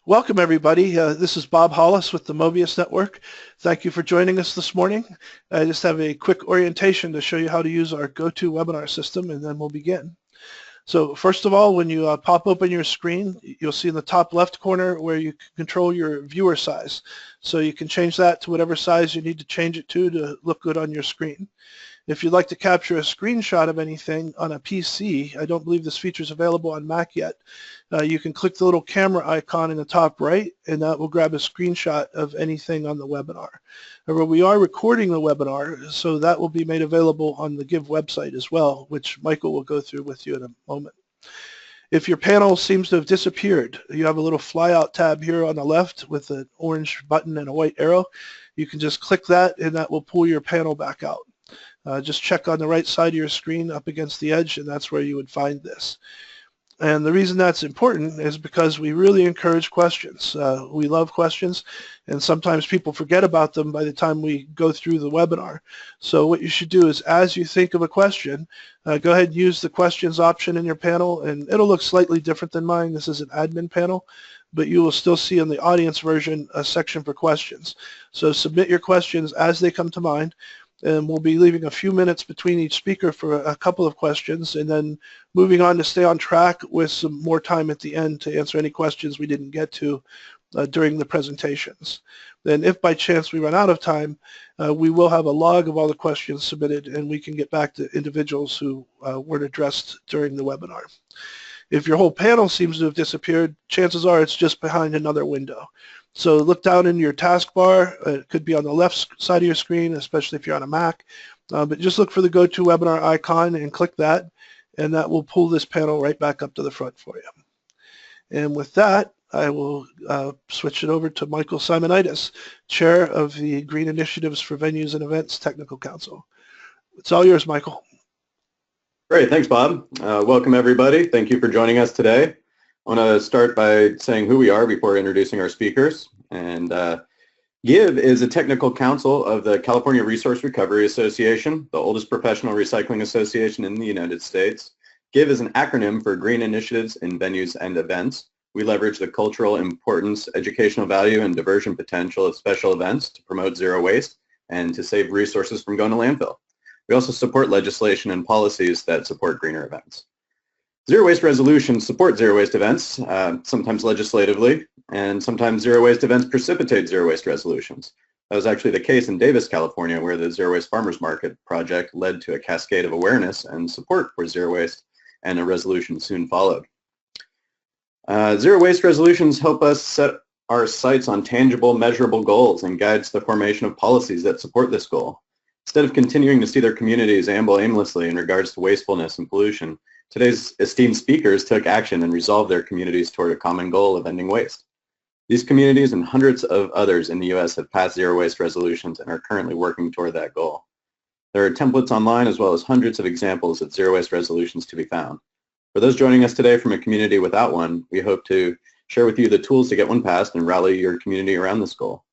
Welcome, everybody. This is Bob Hollis with the Mobius Network. Thank you for joining us this morning. I just have a quick orientation to show you how to use our GoToWebinar system, and then we'll begin. So first of all, when you pop open your screen, you'll see in the top left corner where you can control your viewer size. So you can change that to whatever size you need to change it to look good on your screen. If you'd like to capture a screenshot of anything on a PC, I don't believe this feature is available on Mac yet, you can click the little camera icon in the top right, and that will grab a screenshot of anything on the webinar. However, we are recording the webinar, so that will be made available on the GIVE website as well, which Michael will go through with you in a moment. If your panel seems to have disappeared, you have a little flyout tab here on the left with an orange button and a white arrow. You can just click that, and that will pull your panel back out. Just check on the right side of your screen up against the edge, and that's where you would find this. And the reason that's important is because we really encourage questions. We love questions, and sometimes people forget about them by the time we go through the webinar. So what you should do is, as you think of a question, go ahead and use the questions option in your panel, and it'll look slightly different than mine. This is an admin panel, but you will still see in the audience version a section for questions. So submit your questions as they come to mind, and we'll be leaving a few minutes between each speaker for a couple of questions, and then moving on to stay on track with some more time at the end to answer any questions we didn't get to during the presentations. Then if by chance we run out of time, we will have a log of all the questions submitted, and we can get back to individuals who weren't addressed during the webinar. If your whole panel seems to have disappeared, chances are it's just behind another window. So look down in your taskbar. It could be on the left side of your screen, especially if you're on a Mac. But just look for the GoToWebinar icon and click that, and that will pull this panel right back up to the front for you. And with that, I will switch it over to Michael Siminitus, Chair of the Green Initiatives for Venues and Events Technical Council. It's all yours, Michael. Great, thanks, Bob. Welcome, everybody. Thank you for joining us today. I want to start by saying who we are before introducing our speakers. And GIVE is a technical council of the California Resource Recovery Association, the oldest professional recycling association in the United States. GIVE is an acronym for Green Initiatives in Venues and Events. We leverage the cultural importance, educational value, and diversion potential of special events to promote zero waste and to save resources from going to landfill. We also support legislation and policies that support greener events. Zero waste resolutions support zero waste events, sometimes legislatively, and sometimes zero waste events precipitate zero waste resolutions. That was actually the case in Davis, California, where the Zero Waste Farmers Market project led to a cascade of awareness and support for zero waste, and a resolution soon followed. Zero waste resolutions help us set our sights on tangible, measurable goals and guides the formation of policies that support this goal. Instead of continuing to see their communities amble aimlessly in regards to wastefulness and pollution, today's esteemed speakers took action and resolved their communities toward a common goal of ending waste. These communities and hundreds of others in the U.S. have passed zero waste resolutions and are currently working toward that goal. There are templates online as well as hundreds of examples of zero waste resolutions to be found. For those joining us today from a community without one, we hope to share with you the tools to get one passed and rally your community around this goal.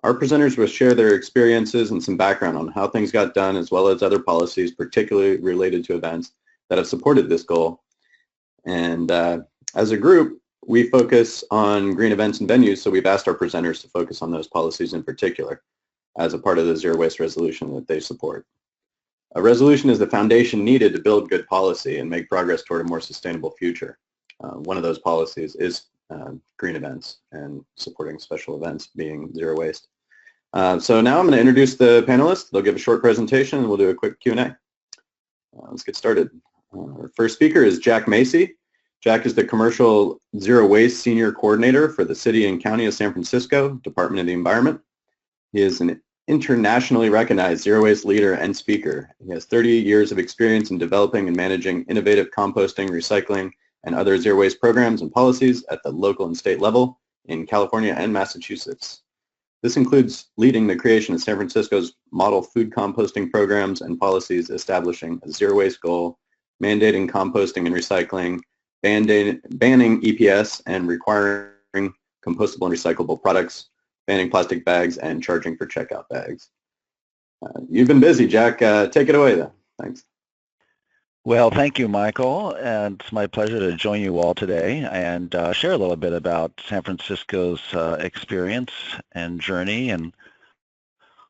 Our presenters will share their experiences and some background on how things got done, as well as other policies particularly related to events that have supported this goal. And as a group, we focus on green events and venues, so we've asked our presenters to focus on those policies in particular as a part of the zero waste resolution that they support. A resolution is the foundation needed to build good policy and make progress toward a more sustainable future. One of those policies is green events and supporting special events being zero waste. So now I'm going to introduce the panelists. They'll give a short presentation and we'll do a quick Q&A. Let's get started. Our first speaker is Jack Macy. Jack is the Commercial Zero Waste Senior Coordinator for the City and County of San Francisco, Department of the Environment. He is an internationally recognized zero waste leader and speaker. He has 30 years of experience in developing and managing innovative composting, recycling, and other zero waste programs and policies at the local and state level in California and Massachusetts. This includes leading the creation of San Francisco's model food composting programs and policies, establishing a zero waste goal, mandating composting and recycling, banning EPS and requiring compostable and recyclable products, banning plastic bags, and charging for checkout bags. You've been busy, Jack. Take it away, then. Thanks. Well, thank you, Michael, and it's my pleasure to join you all today and share a little bit about San Francisco's experience and journey, and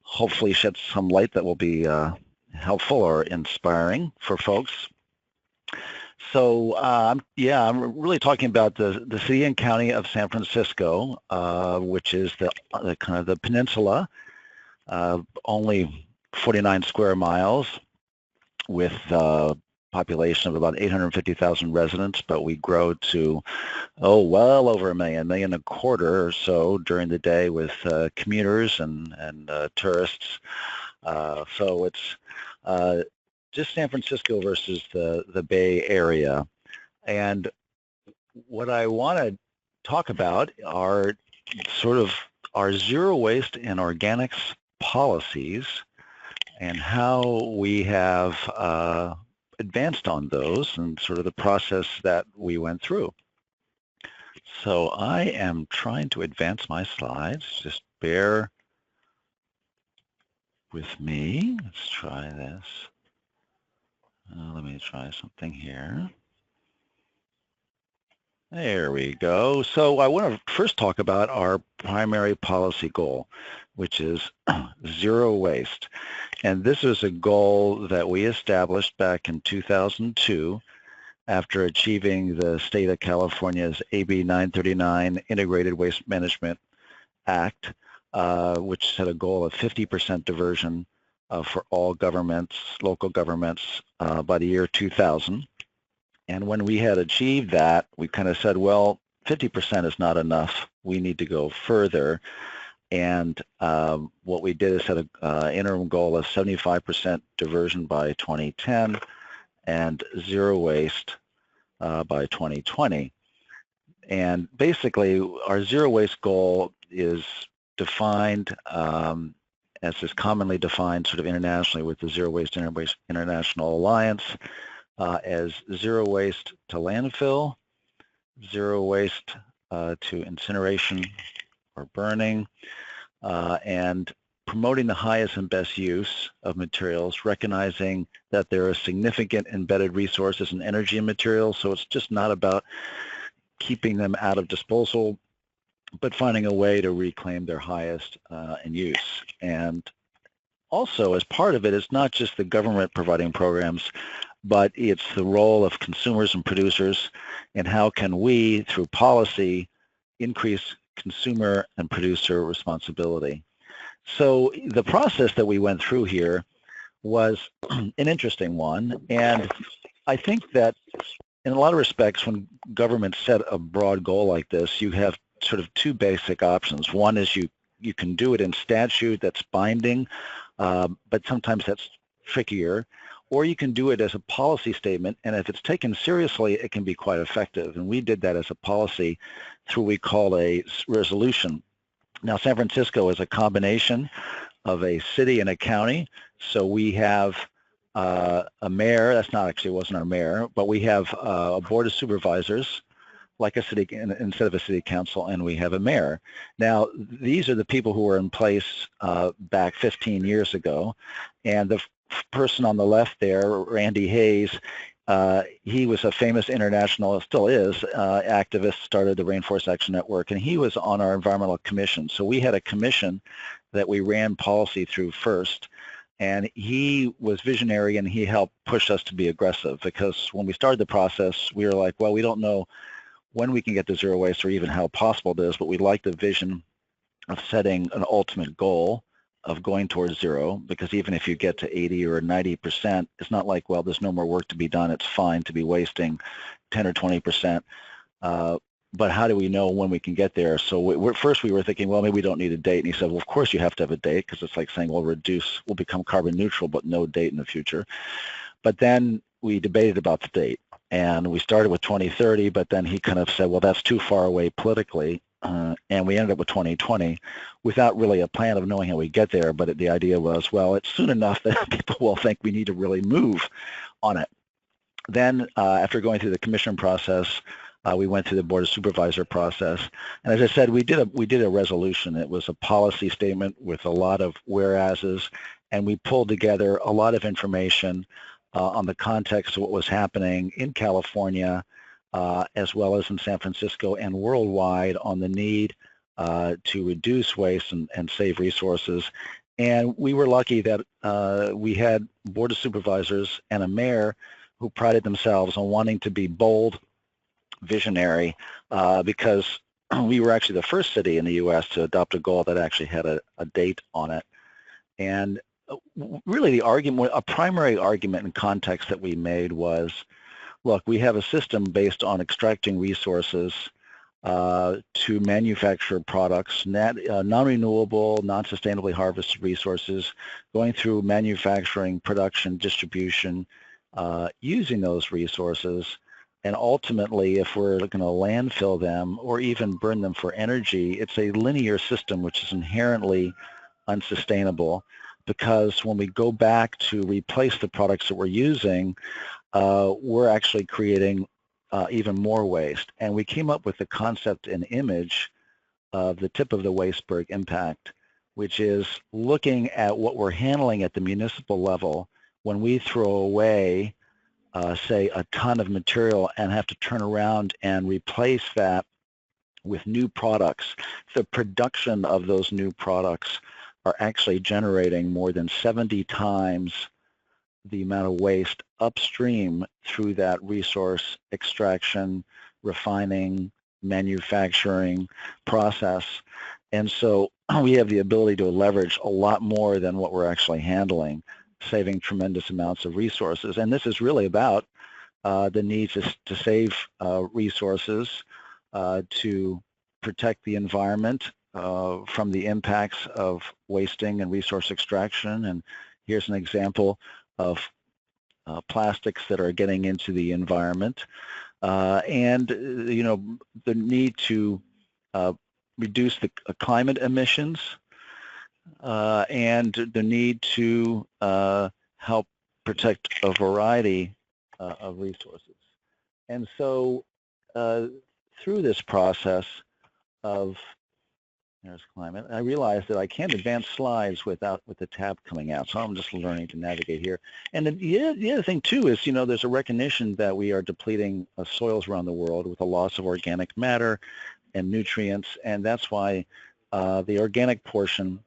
hopefully shed some light that will be helpful or inspiring for folks. So, I'm really talking about the city and county of San Francisco, which is the kind of the peninsula, only 49 square miles, with population of about 850,000 residents, but we grow to, well over 1 million and a quarter or so during the day with commuters and tourists. So it's just San Francisco versus the Bay Area. And what I want to talk about are sort of our zero waste and organics policies and how we have advanced on those and sort of the process that we went through. So I am trying to advance my slides. Just bear with me. Let's try this. Let me try something here. There we go. So I want to first talk about our primary policy goal, which is zero waste. And this is a goal that we established back in 2002 after achieving the state of California's AB 939 Integrated Waste Management Act, which set a goal of 50% diversion for all governments, local governments, by the year 2000. And when we had achieved that, we kind of said, well, 50% is not enough. We need to go further. And what we did is set an interim goal of 75% diversion by 2010 and zero waste by 2020. And basically, our zero waste goal is defined as is commonly defined sort of internationally with the Zero Waste International Alliance as zero waste to landfill, zero waste to incineration or burning, and promoting the highest and best use of materials, recognizing that there are significant embedded resources in energy and materials, so it's just not about keeping them out of disposal, but finding a way to reclaim their highest in use. And also, as part of it, it's not just the government providing programs, but it's the role of consumers and producers, and how can we, through policy, increase consumer and producer responsibility. So the process that we went through here was an interesting one, and I think that in a lot of respects, when governments set a broad goal like this, you have sort of two basic options. One is you can do it in statute that's binding, but sometimes that's trickier, or you can do it as a policy statement, and if it's taken seriously, it can be quite effective. And we did that as a policy through what we call a resolution. Now, San Francisco is a combination of a city and a county, so we have a mayor. That's not actually, wasn't our mayor, but we have a board of supervisors, like a city, instead of a city council, and we have a mayor. Now, these are the people who were in place back 15 years ago, and the person on the left there, Randy Hayes, he was a famous international, still is, activist, started the Rainforest Action Network, and he was on our environmental commission. So we had a commission that we ran policy through first, and he was visionary, and he helped push us to be aggressive, because when we started the process, we were like, well, we don't know when we can get to zero waste or even how possible it is, but we like the vision of setting an ultimate goal of going towards zero, because even if you get to 80 or 90%, it's not like, well, there's no more work to be done. It's fine to be wasting 10 or 20%. But how do we know when we can get there? So first we were thinking, well, maybe we don't need a date. And he said, well, of course you have to have a date, because it's like saying, we'll become carbon neutral, but no date in the future. But then we debated about the date. And we started with 2030, but then he kind of said, well, that's too far away politically. And we ended up with 2020 without really a plan of knowing how we get there. But the idea was, well, it's soon enough that people will think we need to really move on it. Then after going through the commission process, we went through the board of supervisor process. And as I said, we did a resolution. It was a policy statement with a lot of whereases, and we pulled together a lot of information on the context of what was happening in California, as well as in San Francisco and worldwide, on the need to reduce waste and save resources. And we were lucky that we had a board of supervisors and a mayor who prided themselves on wanting to be bold, visionary, because we were actually the first city in the U.S. to adopt a goal that actually had a date on it. And really the argument, a primary argument and context that we made was, look, we have a system based on extracting resources to manufacture products, non-renewable, non-sustainably harvested resources, going through manufacturing, production, distribution, using those resources, and ultimately, if we're going to landfill them or even burn them for energy, it's a linear system which is inherently unsustainable, because when we go back to replace the products that we're using, we're actually creating even more waste. And we came up with the concept and image of the tip of the iceberg impact, which is looking at what we're handling at the municipal level when we throw away, say, a ton of material and have to turn around and replace that with new products. The production of those new products are actually generating more than 70 times the amount of waste upstream through that resource extraction, refining, manufacturing process. And so we have the ability to leverage a lot more than what we're actually handling, saving tremendous amounts of resources. And this is really about the need to save resources, to protect the environment from the impacts of wasting and resource extraction. And here's an example of plastics that are getting into the environment, and you know, the need to reduce the climate emissions, and the need to help protect a variety of resources. And so through this process of, there's climate, I realized that I can't advance slides with the tab coming out, so I'm just learning to navigate here. And the other thing too is, you know, there's a recognition that we are depleting soils around the world with a loss of organic matter and nutrients, and that's why the organic portion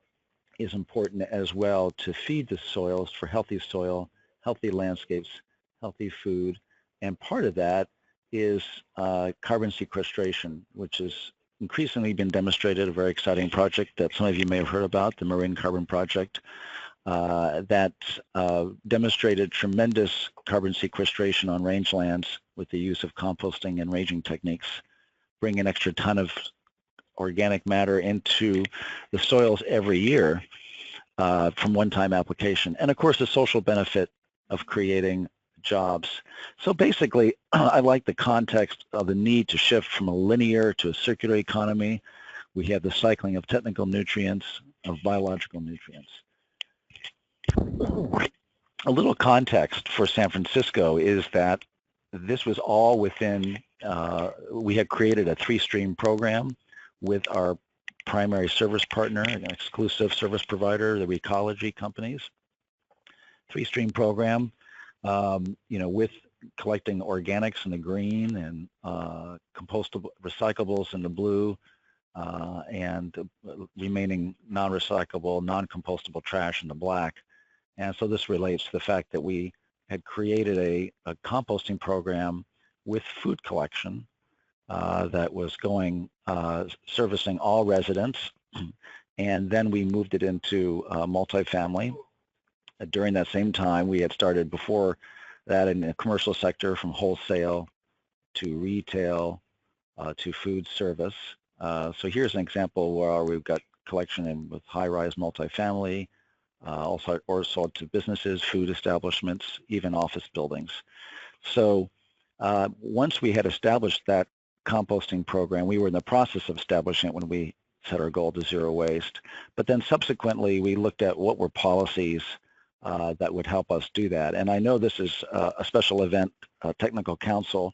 is important as well, to feed the soils for healthy soil, healthy landscapes, healthy food. And part of that is carbon sequestration, which is increasingly been demonstrated, a very exciting project that some of you may have heard about, the Marine Carbon Project, that demonstrated tremendous carbon sequestration on rangelands with the use of composting and ranging techniques, bring an extra ton of organic matter into the soils every year from one-time application. And of course, the social benefit of creating jobs. So basically, I like the context of the need to shift from a linear to a circular economy. We have the cycling of technical nutrients, of biological nutrients. A little context for San Francisco is that this was all within, we had created a 3-stream program with our primary service partner, an exclusive service provider, the ecology companies. 3-stream program, you know, with collecting organics in the green and compostable recyclables in the blue, and remaining non-recyclable, non-compostable trash in the black. And so this relates to the fact that we had created a composting program with food collection that was going, servicing all residents, and then we moved it into multifamily. During that same time, we had started before that in the commercial sector, from wholesale to retail to food service. So here's an example where we've got collection with high-rise multifamily, also to businesses, food establishments, even office buildings. So once we had established that composting program, we were in the process of establishing it when we set our goal to zero waste. But then subsequently, we looked at what were policies that would help us do that. And I know this is a special event technical council,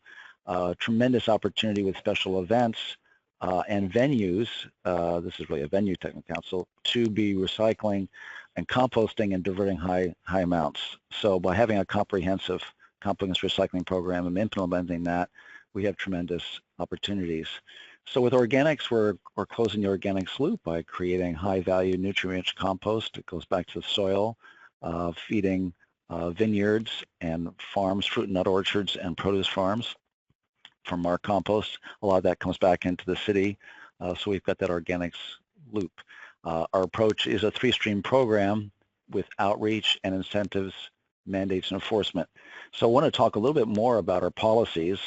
tremendous opportunity with special events and venues, this is really a venue technical council, to be recycling and composting and diverting high amounts. So by having a comprehensive compostings recycling program and implementing that, we have tremendous opportunities. So with organics, we're closing the organics loop by creating high-value, nutrient-rich compost. It goes back to the soil, feeding vineyards and farms, fruit and nut orchards and produce farms from our compost. A lot of that comes back into the city, so we've got that organics loop. Our approach is a three-stream program with outreach and incentives, mandates, and enforcement. So I want to talk a little bit more about our policies.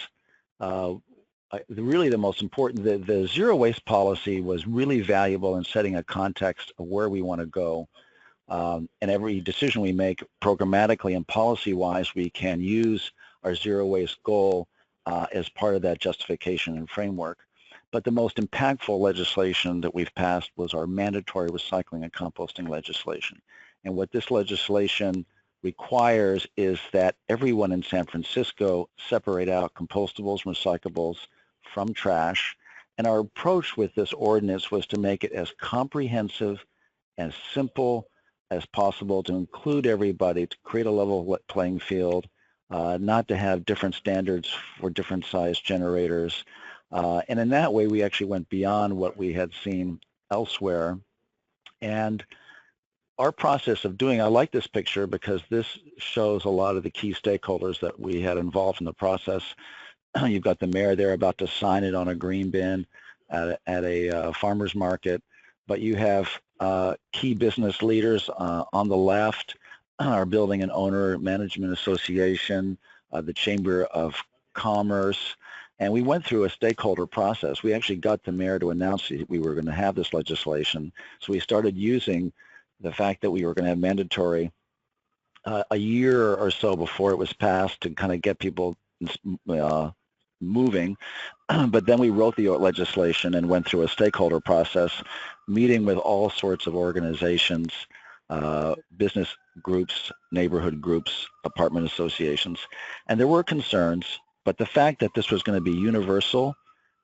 Really the most important, the zero waste policy was really valuable in setting a context of where we want to go. And every decision we make programmatically and policy-wise, we can use our zero waste goal as part of that justification and framework. But the most impactful legislation that we've passed was our mandatory recycling and composting legislation. And what this legislation requires is that everyone in San Francisco separate out compostables and recyclables from trash. And our approach with this ordinance was to make it as comprehensive and simple as possible to include everybody, to create a level playing field, not to have different standards for different size generators. And in that way, we actually went beyond what we had seen elsewhere. And our process of doing, I like this picture because this shows a lot of the key stakeholders that we had involved in the process. You've got the mayor there about to sign it on a green bin at a farmer's market, but you have key business leaders on the left, our Building and Owner Management Association, the Chamber of Commerce, and we went through a stakeholder process. We actually got the mayor to announce that we were going to have this legislation, so we started using the fact that we were going to have mandatory a year or so before it was passed to kind of get people moving. But then we wrote the legislation and went through a stakeholder process, meeting with all sorts of organizations, business groups, neighborhood groups, apartment associations. And there were concerns, but the fact that this was going to be universal,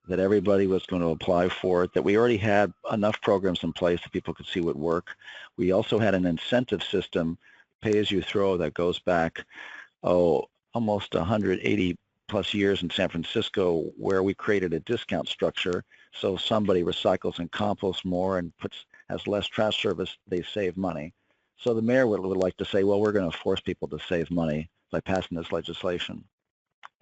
that everybody was going to apply for it, that we already had enough programs in place that people could see would work. We also had an incentive system, pay-as-you-throw, that goes back, almost 180 plus years in San Francisco, where we created a discount structure. So somebody recycles and composts more and has less trash service, they save money. So the mayor would like to say, well, we're going to force people to save money by passing this legislation.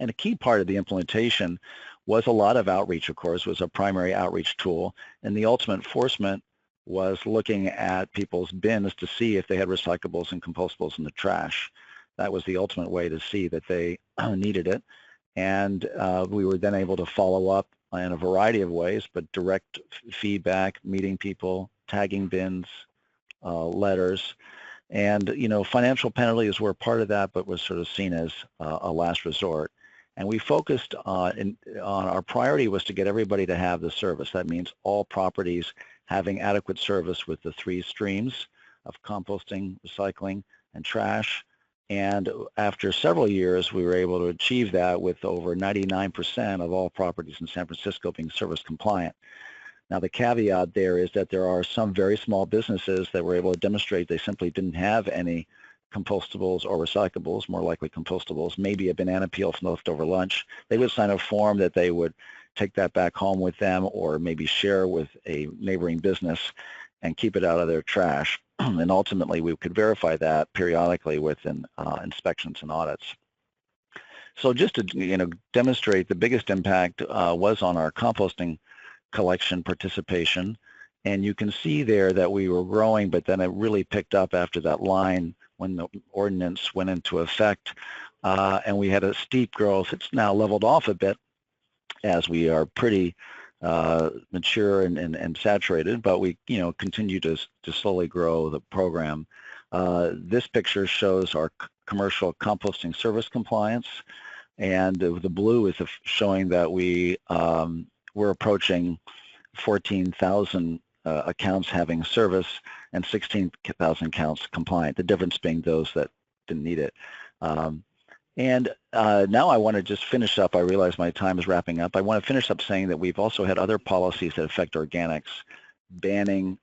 And a key part of the implementation was a lot of outreach, of course, was a primary outreach tool. And the ultimate enforcement was looking at people's bins to see if they had recyclables and compostables in the trash. That was the ultimate way to see that they needed it. And we were then able to follow up in a variety of ways, but direct feedback, meeting people, tagging bins, letters. And, financial penalties were part of that, but was sort of seen as a last resort. And we focused on our priority was to get everybody to have the service. That means all properties having adequate service with the three streams of composting, recycling, and trash. And after several years, we were able to achieve that with over 99% of all properties in San Francisco being service compliant. Now, the caveat there is that there are some very small businesses that were able to demonstrate they simply didn't have any compostables or recyclables, more likely compostables, maybe a banana peel from leftover lunch. They would sign a form that they would take that back home with them or maybe share with a neighboring business and keep it out of their trash. And ultimately, we could verify that periodically with inspections and audits. So just to demonstrate, the biggest impact was on our composting collection participation. And you can see there that we were growing, but then it really picked up after that line when the ordinance went into effect. And we had a steep growth. It's now leveled off a bit as we are pretty mature and saturated, but we continue to slowly grow the program. This picture shows our commercial composting service compliance, and the blue is showing that we're approaching 14,000 accounts having service and 16,000 accounts compliant, the difference being those that didn't need it. And now I want to just finish up. I realize my time is wrapping up. I want to finish up saying that we've also had other policies that affect organics, banning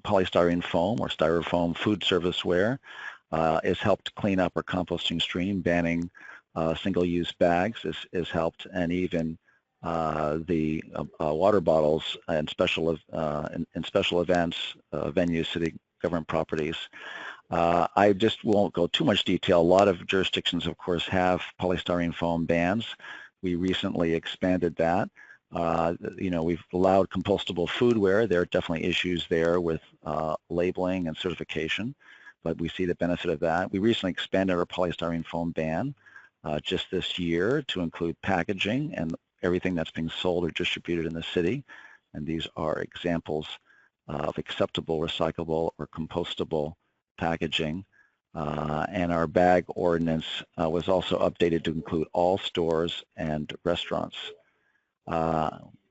polystyrene foam or styrofoam food service ware has helped clean up our composting stream. Banning single-use bags is helped, and even the water bottles and special events, venues, city government properties. I just won't go too much detail. A lot of jurisdictions, of course, have polystyrene foam bans. We recently expanded that. We've allowed compostable foodware. There are definitely issues there with labeling and certification, but we see the benefit of that. We recently expanded our polystyrene foam ban just this year to include packaging and everything that's being sold or distributed in the city. And these are examples of acceptable, recyclable, or compostable packaging. And our bag ordinance was also updated to include all stores and restaurants.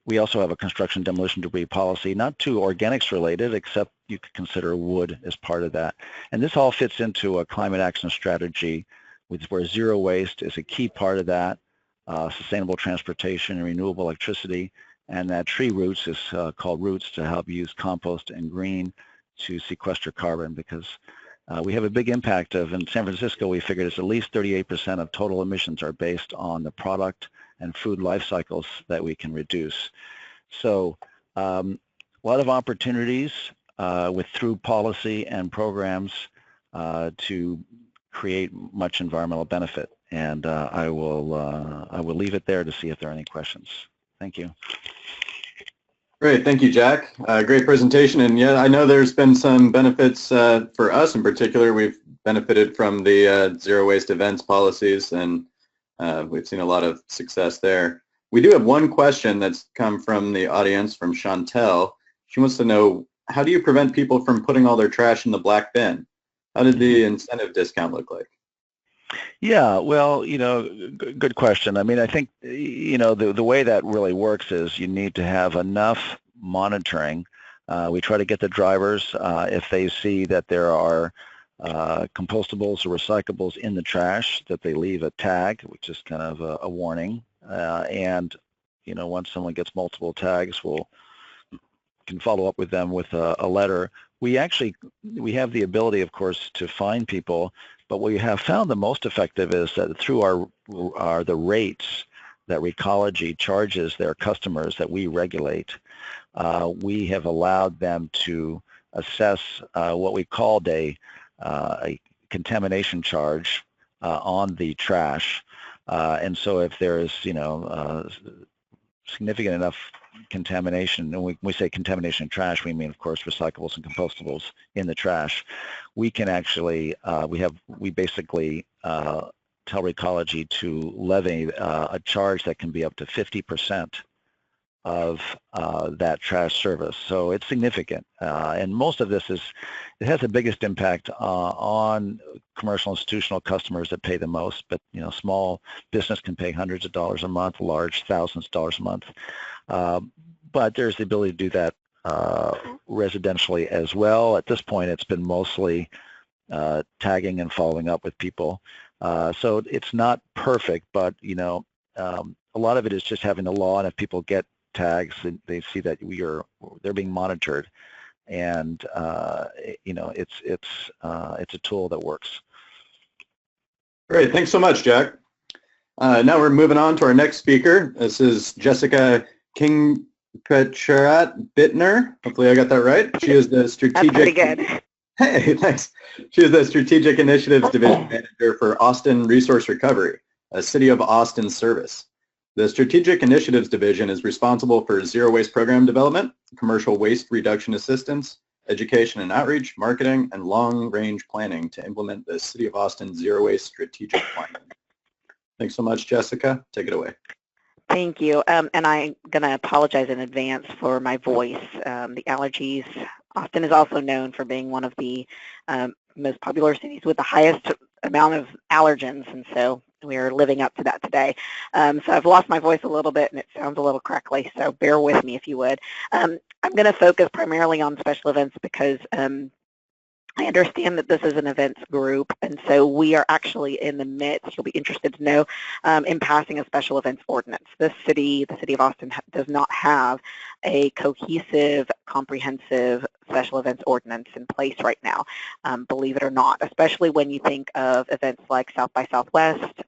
We also have a construction demolition debris policy, not too organics related, except you could consider wood as part of that. And this all fits into a climate action strategy where zero waste is a key part of that, sustainable transportation and renewable electricity, and that tree roots is called roots to help use compost and green to sequester carbon, because we have a big impact of, in San Francisco, we figured it's at least 38% of total emissions are based on the product and food life cycles that we can reduce. So a lot of opportunities through policy and programs to create much environmental benefit. And I will leave it there to see if there are any questions. Thank you. Great, thank you, Jack. Great presentation, and yeah, I know there's been some benefits for us in particular. We've benefited from the zero waste events policies, and we've seen a lot of success there. We do have one question that's come from the audience, from Chantel. She wants to know, how do you prevent people from putting all their trash in the black bin? How did the incentive discount look like? Yeah, well, good question. I mean, I think, the way that really works is you need to have enough monitoring. We try to get the drivers, if they see that there are compostables or recyclables in the trash, that they leave a tag, which is kind of a warning. And, once someone gets multiple tags, we can follow up with them with a letter. We have the ability, of course, to fine people. But what we have found the most effective is that through the rates that Recology charges their customers that we regulate, we have allowed them to assess what we called a contamination charge on the trash. And so if there is, significant enough contamination, and we say contamination in trash, we mean, of course, recyclables and compostables in the trash, we can actually, we basically tell Recology to levy a charge that can be up to 50% of that trash service. So it's significant. And most of this it has the biggest impact on commercial institutional customers that pay the most, but small business can pay hundreds of dollars a month, large thousands of dollars a month. But there's the ability to do that residentially as well. At this point, it's been mostly tagging and following up with people. So it's not perfect, but a lot of it is just having the law, and if people get tags, they see that they're being monitored, and it's a tool that works. Great, thanks so much, Jack. Now we're moving on to our next speaker. This is Jessica King-Petcherat-Bittner. Hopefully I got that right. She is the strategic. That's pretty good. Hey, thanks. She is the Strategic Initiatives Division Manager for Austin Resource Recovery, a City of Austin service. The Strategic Initiatives Division is responsible for zero waste program development, commercial waste reduction assistance, education and outreach, marketing, and long-range planning to implement the City of Austin Zero Waste Strategic Plan. Thanks so much, Jessica. Take it away. Thank you. And I'm going to apologize in advance for my voice. The allergies. Austin is also known for being one of the most popular cities with the highest amount of allergens, and so we are living up to that today. So I've lost my voice a little bit, and it sounds a little crackly, so bear with me if you would. I'm going to focus primarily on special events because I understand that this is an events group, and so we are actually in the midst, you'll be interested to know, in passing a special events ordinance. The city of Austin does not have a cohesive, comprehensive special events ordinance in place right now, believe it or not, especially when you think of events like South by Southwest,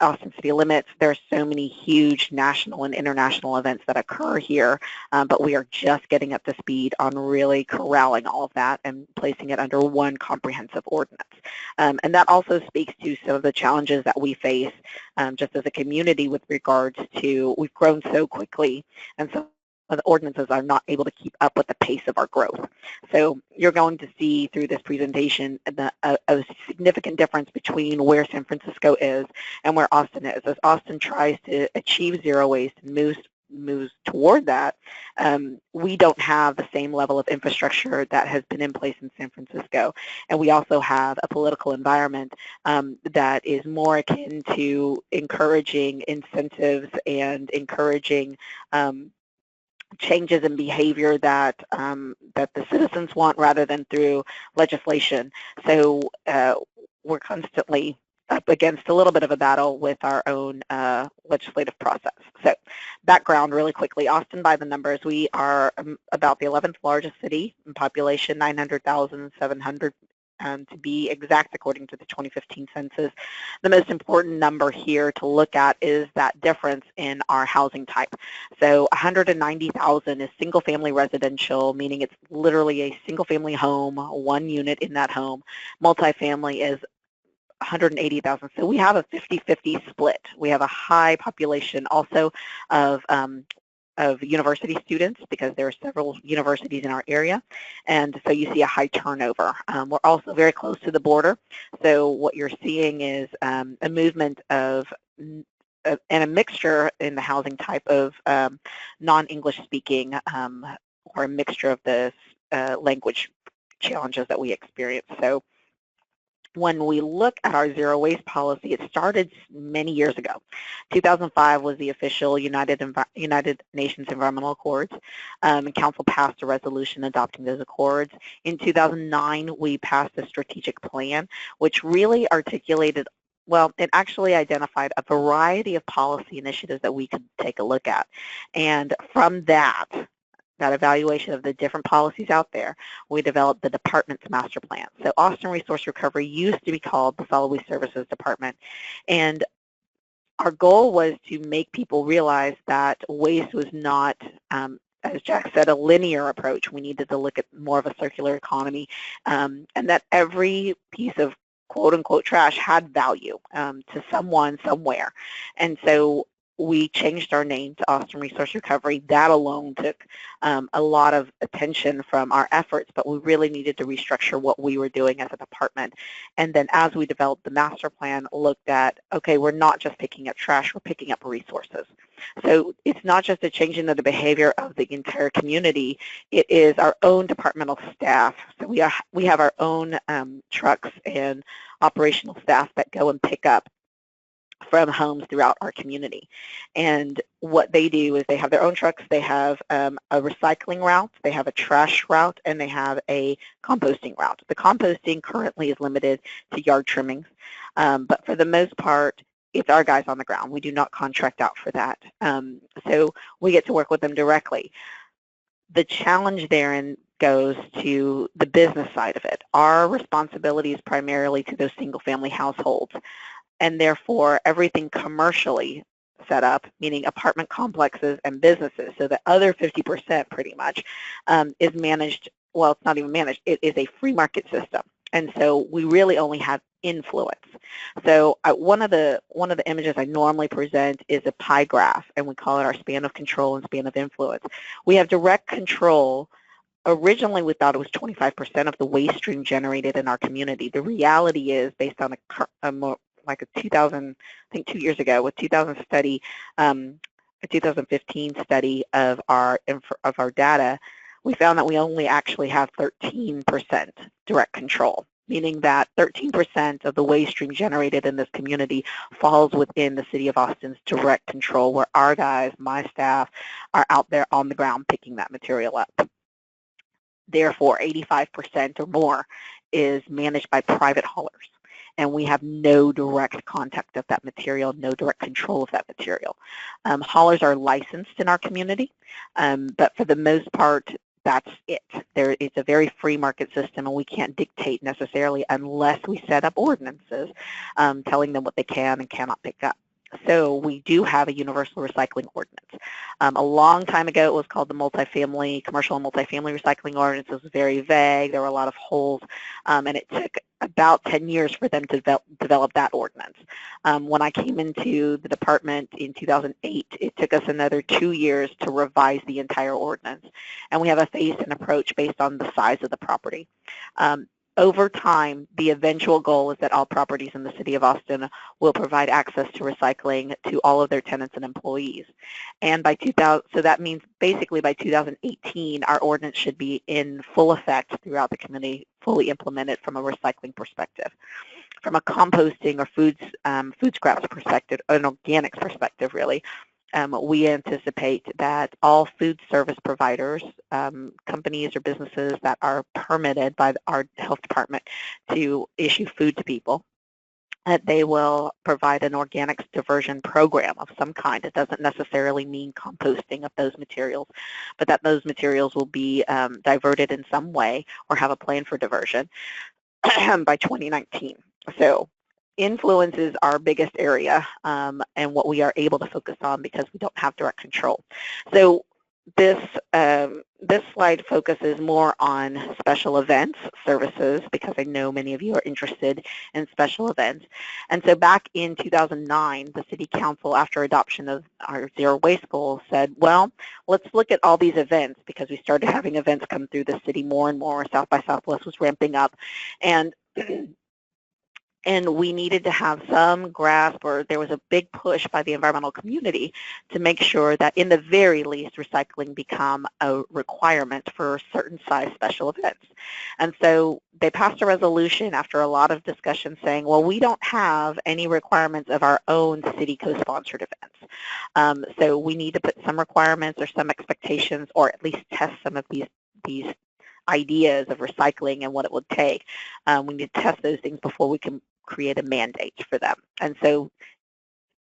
Austin City Limits. There's so many huge national and international events that occur here, but we are just getting up to speed on really corralling all of that and placing it under one comprehensive ordinance. And that also speaks to some of the challenges that we face just as a community with regards to, we've grown so quickly, and so the ordinances are not able to keep up with the pace of our growth. So you're going to see through this presentation a significant difference between where San Francisco is and where Austin is. As Austin tries to achieve zero waste and moves toward that, we don't have the same level of infrastructure that has been in place in San Francisco. And we also have a political environment that is more akin to encouraging incentives and encouraging changes in behavior that that the citizens want rather than through legislation. So we're constantly up against a little bit of a battle with our own legislative process. So background really quickly, Austin by the numbers, we are about the 11th largest city in population, 900,700 to be exact according to the 2015 census. The most important number here to look at is that difference in our housing type. So 190,000 is single family residential, meaning it's literally a single family home, one unit in that home. Multifamily is 180,000. So we have a 50-50 split. We have a high population also of university students because there are several universities in our area, and so you see a high turnover. We're also very close to the border, so what you're seeing is a movement of and a mixture in the housing type of non-English speaking or a mixture of the language challenges that we experience. So when we look at our zero waste policy, it started many years ago. 2005 was the official United Nations Environmental Accords, and Council passed a resolution adopting those accords. In 2009, we passed a strategic plan, which really articulated, well, it actually identified a variety of policy initiatives that we could take a look at. And from that evaluation of the different policies out there, we developed the department's master plan. So Austin Resource Recovery used to be called the Solid Waste Services Department, and our goal was to make people realize that waste was not, as Jack said, a linear approach. We needed to look at more of a circular economy, and that every piece of quote-unquote trash had value to someone somewhere. And so we changed our name to Austin Resource Recovery. That alone took a lot of attention from our efforts, but we really needed to restructure what we were doing as a department. And then as we developed the master plan, looked at, okay, we're not just picking up trash, we're picking up resources. So it's not just a changing of the behavior of the entire community, it is our own departmental staff. So we have our own trucks and operational staff that go and pick up from homes throughout our community. And what they do is they have their own trucks, they have a recycling route, they have a trash route, and they have a composting route. The composting currently is limited to yard trimmings, but for the most part, it's our guys on the ground. We do not contract out for that. So we get to work with them directly. The challenge therein goes to the business side of it. Our responsibility is primarily to those single-family households, and therefore everything commercially set up, meaning apartment complexes and businesses, so the other 50% pretty much is managed, well, it's not even managed, it is a free market system. And so we really only have influence. So one of the images I normally present is a pie graph, and we call it our span of control and span of influence. We have direct control. Originally, we thought it was 25% of the waste stream generated in our community. The reality is, based on like a 2000, I think 2 years ago, a 2000 study, a 2015 study of our data, we found that we only actually have 13% direct control, meaning that 13% of the waste stream generated in this community falls within the City of Austin's direct control, where our guys, my staff, are out there on the ground picking that material up. Therefore, 85% or more is managed by private haulers. And we have no direct contact of that material, no direct control of that material. Haulers are licensed in our community, but for the most part, that's it. It's a very free market system, and we can't dictate necessarily unless we set up ordinances telling them what they can and cannot pick up. So we do have a universal recycling ordinance. A long time ago, it was called the commercial and multifamily recycling ordinance. It was very vague. There were a lot of holes, and it took about 10 years for them to develop that ordinance. When I came into the department in 2008, it took us another 2 years to revise the entire ordinance. And we have a phased-in approach based on the size of the property. Over time, the eventual goal is that all properties in the city of Austin will provide access to recycling to all of their tenants and employees. And by so that means basically by 2018, our ordinance should be in full effect throughout the community, fully implemented from a recycling perspective. From a composting or food scraps perspective, an organics perspective really, we anticipate that all food service providers, companies or businesses that are permitted by our health department to issue food to people, that they will provide an organics diversion program of some kind. It doesn't necessarily mean composting of those materials, but that those materials will be diverted in some way or have a plan for diversion by 2019. So influence is our biggest area and what we are able to focus on because we don't have direct control. So this slide focuses more on special events services because I know many of you are interested in special events. And so back in 2009, the City Council, after adoption of our zero waste goal, said, well, let's look at all these events because we started having events come through the city more and more. South by Southwest was ramping up. And we needed to have some grasp, or there was a big push by the environmental community to make sure that in the very least recycling become a requirement for certain size special events. And so they passed a resolution after a lot of discussion saying, well, we don't have any requirements of our own city co-sponsored events. So we need to put some requirements or some expectations, or at least test some of these ideas of recycling and what it would take. We need to test those things before we can create a mandate for them. And so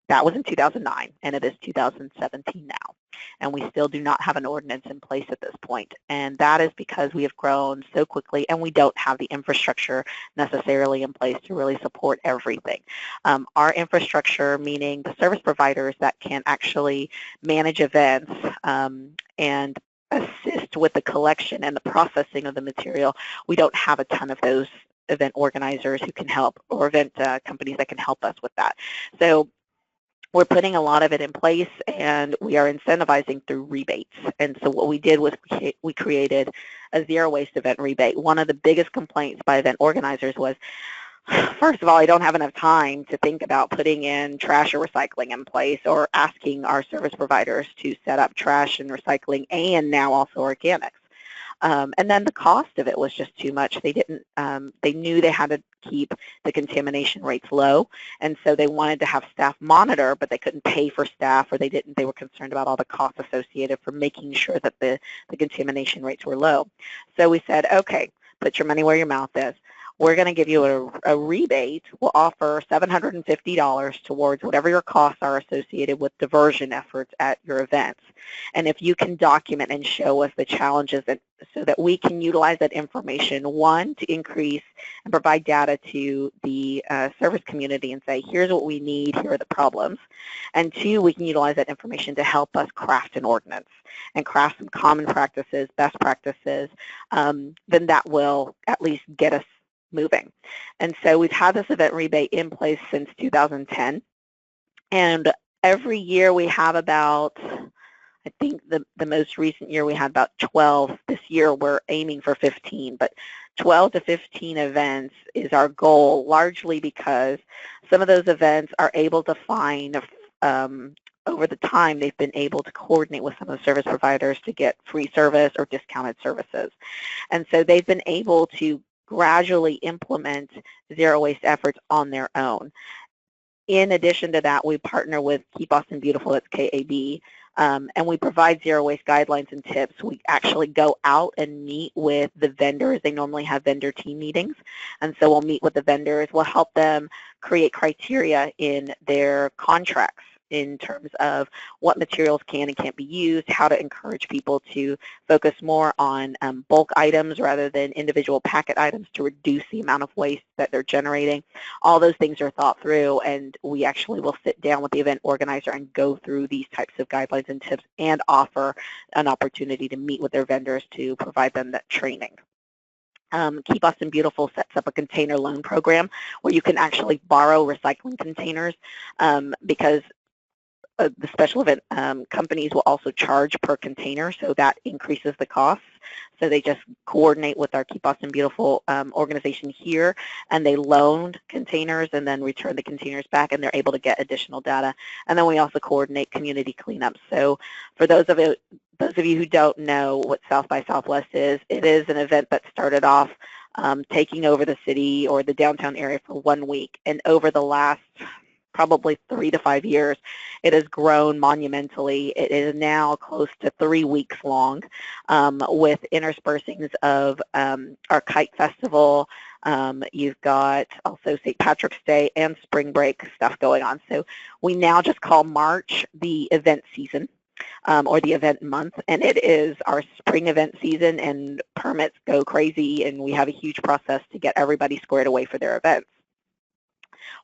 that was in 2009, and it is 2017 now. And we still do not have an ordinance in place at this point. And that is because we have grown so quickly and we don't have the infrastructure necessarily in place to really support everything. Our infrastructure, meaning the service providers that can actually manage events and assist with the collection and the processing of the material, we don't have a ton of those event organizers who can help, or event companies that can help us with that. So we're putting a lot of it in place, and we are incentivizing through rebates. And so what we did was we created a zero waste event rebate. One of the biggest complaints by event organizers was, first of all, I don't have enough time to think about putting in trash or recycling in place, or asking our service providers to set up trash and recycling and now also organics. And then the cost of it was just too much. They knew they had to keep the contamination rates low, and so they wanted to have staff monitor, but they couldn't pay for staff, or they were concerned about all the costs associated for making sure that the contamination rates were low. So we said, okay, put your money where your mouth is. We're going to give you a rebate. We'll offer $750 towards whatever your costs are associated with diversion efforts at your events. And if you can document and show us the challenges so that we can utilize that information, one, to increase and provide data to the service community and say, here's what we need, here are the problems. And two, we can utilize that information to help us craft an ordinance and craft some common practices, best practices, then that will at least get us moving. And so we've had this event rebate in place since 2010. And every year we have about, I think the most recent year we had about 12. This year we're aiming for 15, but 12 to 15 events is our goal, largely because some of those events are able to find, over the time, they've been able to coordinate with some of the service providers to get free service or discounted services. And so they've been able to gradually implement zero waste efforts on their own. In addition to that, we partner with Keep Austin Beautiful, that's KAB, And we provide zero waste guidelines and tips. We actually go out and meet with the vendors. They normally have vendor team meetings. And so we'll meet with the vendors. We'll help them create criteria in their contracts in terms of what materials can and can't be used, how to encourage people to focus more on bulk items rather than individual packet items to reduce the amount of waste that they're generating. All those things are thought through, and we actually will sit down with the event organizer and go through these types of guidelines and tips and offer an opportunity to meet with their vendors to provide them that training. Keep Austin Beautiful sets up a container loan program where you can actually borrow recycling containers because the special event companies will also charge per container, so that increases the costs. So they just coordinate with our Keep Austin Beautiful organization here, and they loan containers and then return the containers back, and they're able to get additional data. And then we also coordinate community cleanups. So for those of you who don't know what South by Southwest is, it is an event that started off taking over the city or the downtown area for 1 week, and over the last probably 3 to 5 years, it has grown monumentally. It is now close to 3 weeks long with interspersings of our Kite Festival. You've got also St. Patrick's Day and spring break stuff going on. So we now just call March the event season or the event month, and it is our spring event season, and permits go crazy, and we have a huge process to get everybody squared away for their events,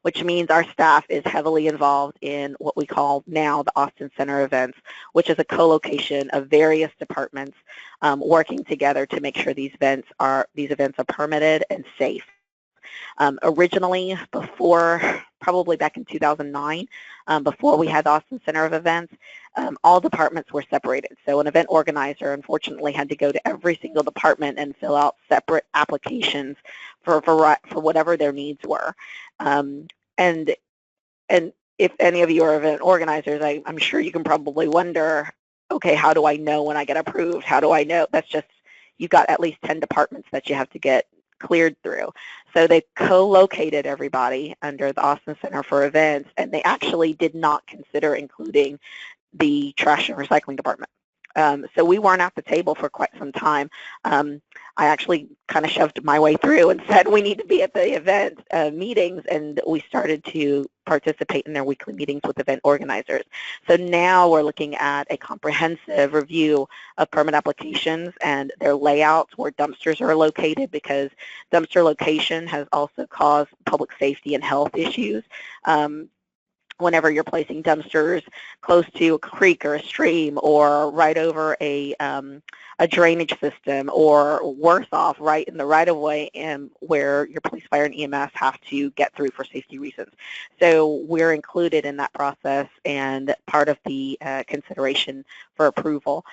which means our staff is heavily involved in what we call now the Austin Center events, which is a co-location of various departments working together to make sure these events are permitted and safe. Originally, probably back in 2009, before we had the Austin Center of Events, all departments were separated. So an event organizer, unfortunately, had to go to every single department and fill out separate applications for whatever their needs were. And if any of you are event organizers, I'm sure you can probably wonder, okay, how do I know when I get approved? How do I know? That's just, you've got at least 10 departments that you have to get cleared through. So they co-located everybody under the Austin Center for Events, and they actually did not consider including the trash and recycling department. So we weren't at the table for quite some time. I actually kind of shoved my way through and said we need to be at the event meetings, and we started to participate in their weekly meetings with event organizers. So now we're looking at a comprehensive review of permit applications and their layouts, where dumpsters are located, because dumpster location has also caused public safety and health issues. Whenever you're placing dumpsters close to a creek or a stream, or right over a drainage system, or worse off, right in the right-of-way where your police, fire, and EMS have to get through for safety reasons. So we're included in that process and part of the consideration for approval.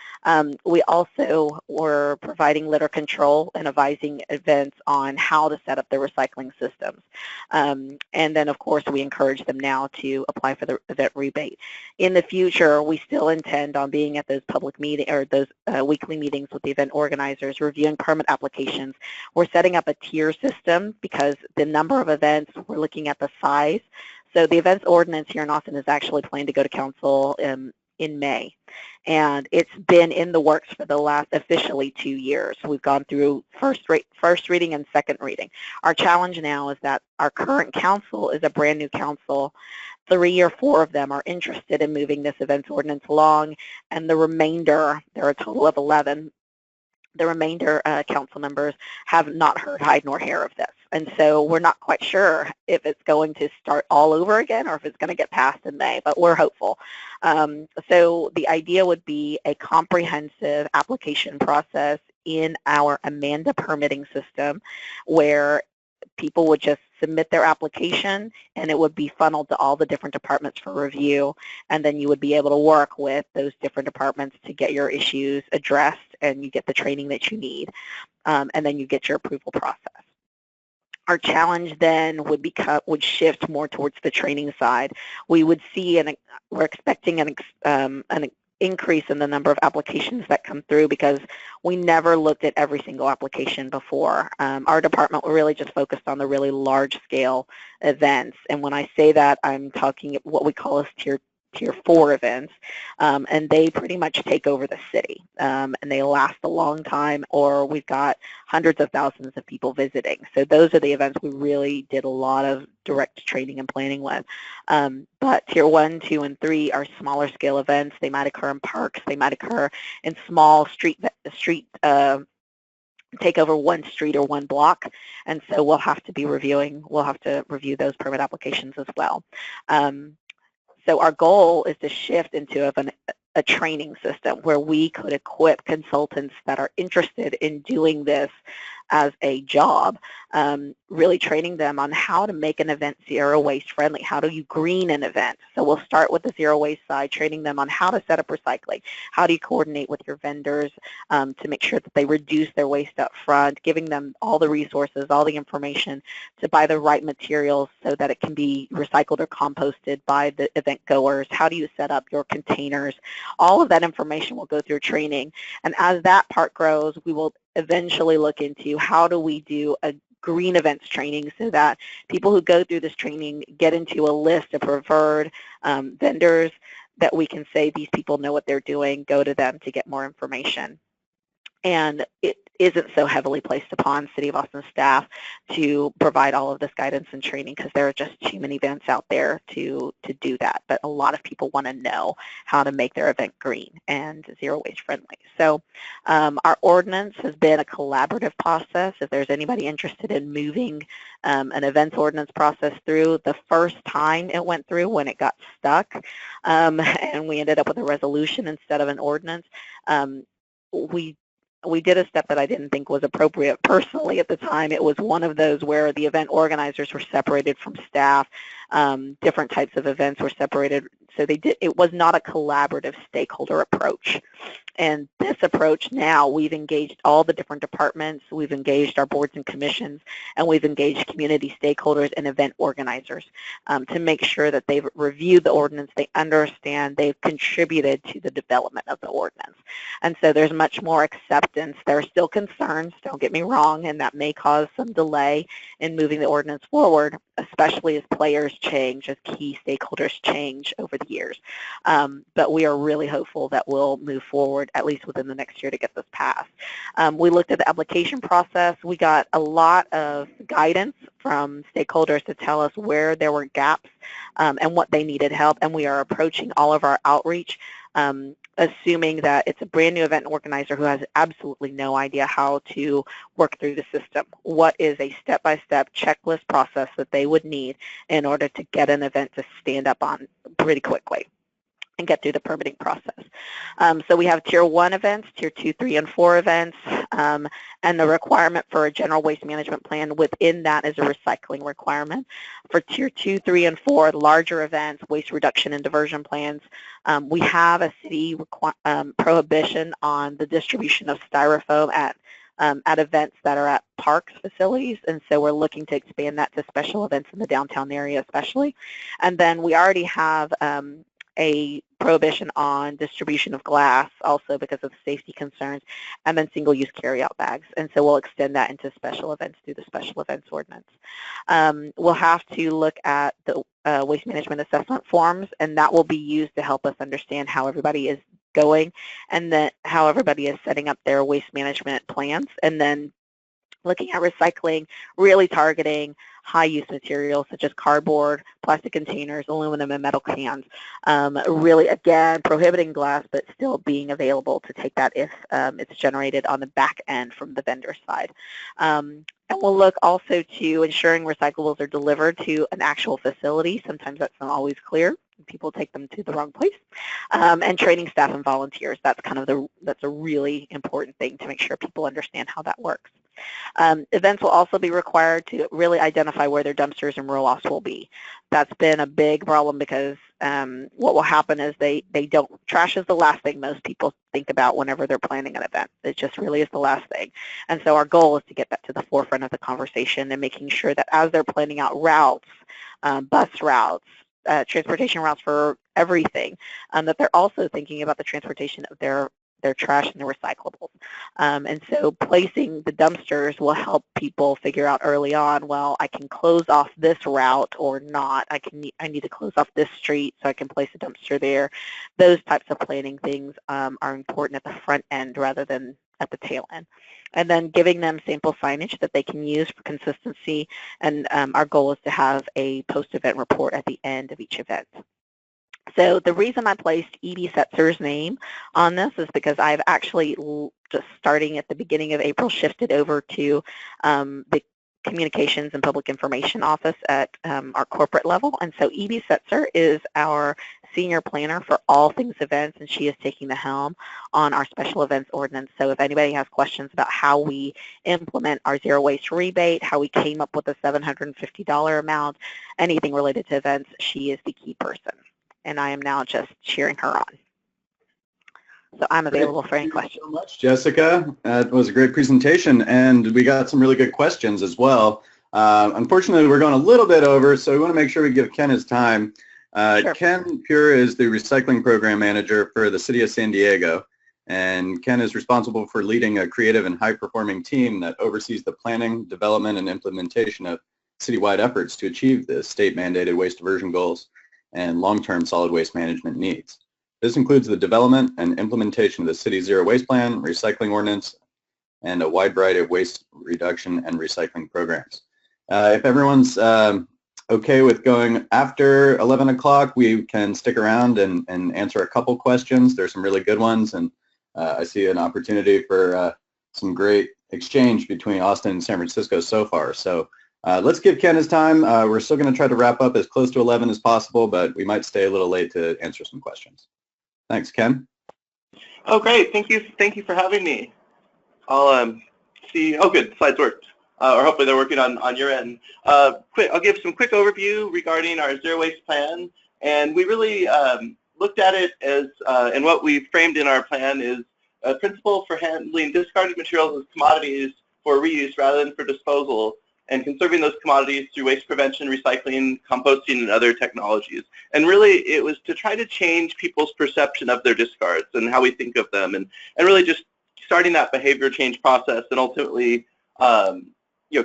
We also were providing litter control and advising events on how to set up the recycling systems. And then, of course, we encourage them now to apply for the event rebate. In the future, we still intend on being at those public meetings or those weekly meetings with the event organizers, reviewing permit applications. We're setting up a tier system because the number of events, we're looking at the size. So the events ordinance here in Austin is actually planned to go to council in May. And it's been in the works for the last officially 2 years. We've gone through first reading and second reading. Our challenge now is that our current council is a brand new council. 3 or 4 of them are interested in moving this events ordinance along, and the remainder, there are a total of 11, the remainder council members have not heard hide nor hair of this. And so we're not quite sure if it's going to start all over again or if it's going to get passed in May, but we're hopeful. So the idea would be a comprehensive application process in our Amanda permitting system, where people would just submit their application and it would be funneled to all the different departments for review, and then you would be able to work with those different departments to get your issues addressed, and you get the training that you need, and then you get your approval process. Our challenge then would shift more towards the training side. We would see, we're expecting an increase in the number of applications that come through, because we never looked at every single application before. Our department were really just focused on the really large scale events, and when I say that, I'm talking what we call as Tier 4 events, and they pretty much take over the city, and they last a long time, or we've got hundreds of thousands of people visiting. So those are the events we really did a lot of direct training and planning with. But Tier 1, 2, and 3 are smaller scale events. They might occur in parks. They might occur in small street take over one street or one block, and so we'll have to review those permit applications as well. So our goal is to shift into a training system where we could equip consultants that are interested in doing this as a job, really training them on how to make an event zero waste friendly. How do you green an event? So we'll start with the zero waste side, training them on how to set up recycling. How do you coordinate with your vendors to make sure that they reduce their waste up front, giving them all the resources, all the information to buy the right materials so that it can be recycled or composted by the event goers. How do you set up your containers? All of that information will go through training, and as that part grows, we will eventually look into how do we do a green events training so that people who go through this training get into a list of preferred vendors that we can say these people know what they're doing, go to them to get more information. And it isn't so heavily placed upon City of Austin staff to provide all of this guidance and training because there are just too many events out there to do that. But a lot of people want to know how to make their event green and zero waste friendly. So our ordinance has been a collaborative process. If there's anybody interested in moving an events ordinance process through, the first time it went through when it got stuck and we ended up with a resolution instead of an ordinance, we did a step that I didn't think was appropriate personally at the time. It was one of those where the event organizers were separated from staff. Different types of events were separated. So it was not a collaborative stakeholder approach. And this approach now, we've engaged all the different departments, we've engaged our boards and commissions, and we've engaged community stakeholders and event organizers to make sure that they've reviewed the ordinance, they understand, they've contributed to the development of the ordinance. And so there's much more acceptance. There are still concerns, don't get me wrong, and that may cause some delay in moving the ordinance forward, especially as players change, as key stakeholders change over the years. But we are really hopeful that we'll move forward at least within the next year to get this passed. We looked at the application process. We got a lot of guidance from stakeholders to tell us where there were gaps and what they needed help, and we are approaching all of our outreach assuming that it's a brand new event organizer who has absolutely no idea how to work through the system. What is a step-by-step checklist process that they would need in order to get an event to stand up on pretty quickly and get through the permitting process. So we have Tier 1 events, Tier 2, 3, and 4 events, and the requirement for a general waste management plan within that is a recycling requirement. For Tier 2, 3, and 4, larger events, waste reduction and diversion plans, we have a city prohibition on the distribution of styrofoam at events that are at parks facilities, and so we're looking to expand that to special events in the downtown area especially. And then we already have a prohibition on distribution of glass also because of safety concerns, and then single-use carry-out bags. And so we'll extend that into special events through the special events ordinance. We'll have to look at the waste management assessment forms, and that will be used to help us understand how everybody is going and then how everybody is setting up their waste management plans, and then looking at recycling, really targeting high-use materials such as cardboard, plastic containers, aluminum, and metal cans. Really, again, prohibiting glass, but still being available to take that if it's generated on the back end from the vendor side. And we'll look also to ensuring recyclables are delivered to an actual facility. Sometimes that's not always clear. People take them to the wrong place. And training staff and volunteers. That's kind of that's a really important thing to make sure people understand how that works. Events will also be required to really identify where their dumpsters and roll-offs will be. That's been a big problem because what will happen is trash is the last thing most people think about whenever they're planning an event. It just really is the last thing. And so our goal is to get that to the forefront of the conversation and making sure that as they're planning out routes, bus routes, transportation routes for everything, that they're also thinking about the transportation of their their trash and their recyclables. And so placing the dumpsters will help people figure out early on, well, I can close off this route or not. I need to close off this street so I can place a dumpster there. Those types of planning things are important at the front end rather than at the tail end. And then giving them sample signage that they can use for consistency. And our goal is to have a post-event report at the end of each event. So the reason I placed E.B. Setzer's name on this is because I've actually, just starting at the beginning of April, shifted over to the Communications and Public Information Office at our corporate level. And so E.B. Setzer is our senior planner for all things events, and she is taking the helm on our special events ordinance. So if anybody has questions about how we implement our zero waste rebate, how we came up with the $750 amount, anything related to events, she is the key person. And I am now just cheering her on. So I'm available for any questions. Thank you so much, Jessica. That was a great presentation, and we got some really good questions as well. Unfortunately, we're going a little bit over, so we want to make sure we give Ken his time. Sure. Ken Pure is the Recycling Program Manager for the City of San Diego, and Ken is responsible for leading a creative and high-performing team that oversees the planning, development, and implementation of citywide efforts to achieve the state-mandated waste diversion goals and long-term solid waste management needs. This includes the development and implementation of the city's zero waste plan, recycling ordinance, and a wide variety of waste reduction and recycling programs. If everyone's okay with going after 11 o'clock, we can stick around and answer a couple questions. There's some really good ones, and I see an opportunity for some great exchange between Austin and San Francisco so far. So let's give Ken his time. We're still going to try to wrap up as close to 11 as possible, but we might stay a little late to answer some questions. Thanks, Ken. Oh, great. Thank you for having me. I'll see. Oh, good. Slides worked. Or hopefully they're working on your end. I'll give some quick overview regarding our zero waste plan. And we really looked at it as, and what we framed in our plan is a principle for handling discarded materials as commodities for reuse rather than for disposal, and conserving those commodities through waste prevention, recycling, composting, and other technologies. And really, it was to try to change people's perception of their discards and how we think of them, and really just starting that behavior change process and ultimately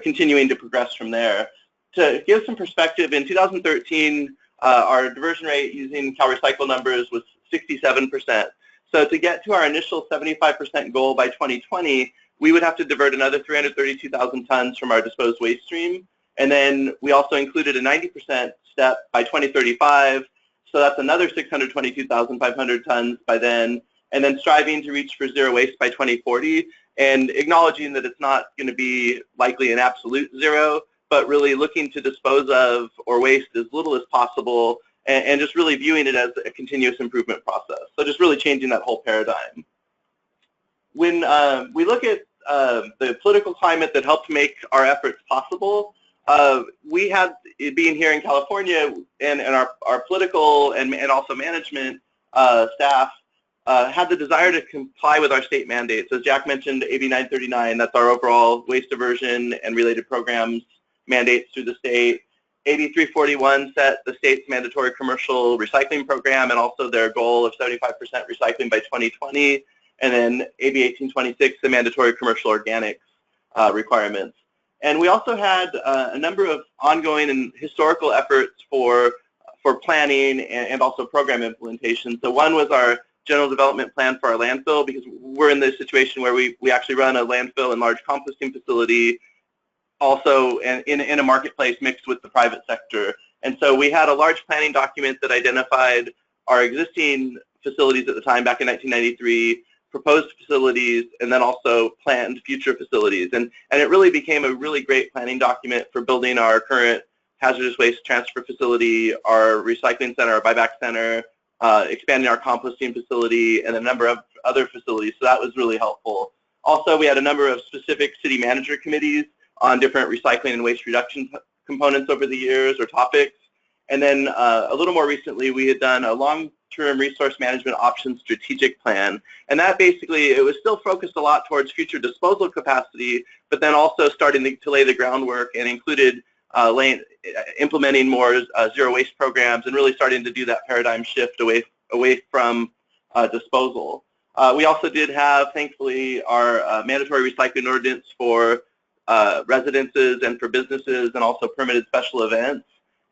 continuing to progress from there. To give some perspective, in 2013, our diversion rate using CalRecycle numbers was 67%. So to get to our initial 75% goal by 2020, we would have to divert another 332,000 tons from our disposed waste stream. And then we also included a 90% step by 2035. So that's another 622,500 tons by then. And then striving to reach for zero waste by 2040, and acknowledging that it's not going to be likely an absolute zero, but really looking to dispose of or waste as little as possible, and just really viewing it as a continuous improvement process. So just really changing that whole paradigm. When we look at the political climate that helped make our efforts possible, we had, being here in California, and our political and also management staff had the desire to comply with our state mandates. As Jack mentioned, AB 939, that's our overall waste diversion and related programs mandates through the state. AB 341 set the state's mandatory commercial recycling program and also their goal of 75% recycling by 2020. And then AB 1826, the mandatory commercial organics requirements. And we also had a number of ongoing and historical efforts for planning and also program implementation. So one was our general development plan for our landfill, because we're in this situation where we actually run a landfill and large composting facility, also in a marketplace mixed with the private sector. And so we had a large planning document that identified our existing facilities at the time, back in 1993, proposed facilities, and then also planned future facilities. And it really became a really great planning document for building our current hazardous waste transfer facility, our recycling center, our buyback center, expanding our composting facility, and a number of other facilities. So that was really helpful. Also, we had a number of specific city manager committees on different recycling and waste reduction components over the years or topics. And then a little more recently, we had done a long-term resource management options strategic plan. And that basically, it was still focused a lot towards future disposal capacity, but then also starting to lay the groundwork, and included implementing more zero waste programs and really starting to do that paradigm shift away from disposal. We also did have, thankfully, our mandatory recycling ordinance for residences and for businesses, and also permitted special events,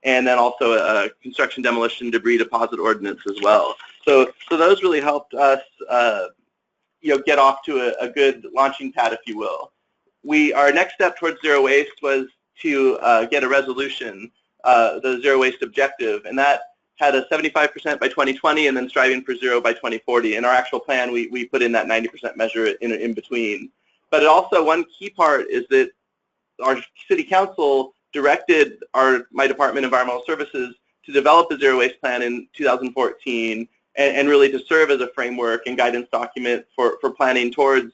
and then also a construction, demolition, debris deposit ordinance as well. So those really helped us, get off to a good launching pad, if you will. Our next step towards zero waste was to get a resolution, the zero waste objective, and that had a 75% by 2020 and then striving for zero by 2040. In our actual plan, we put in that 90% measure in between. But also one key part is that our city council directed my department, Environmental Services, to develop a zero waste plan in 2014 and really to serve as a framework and guidance document for planning towards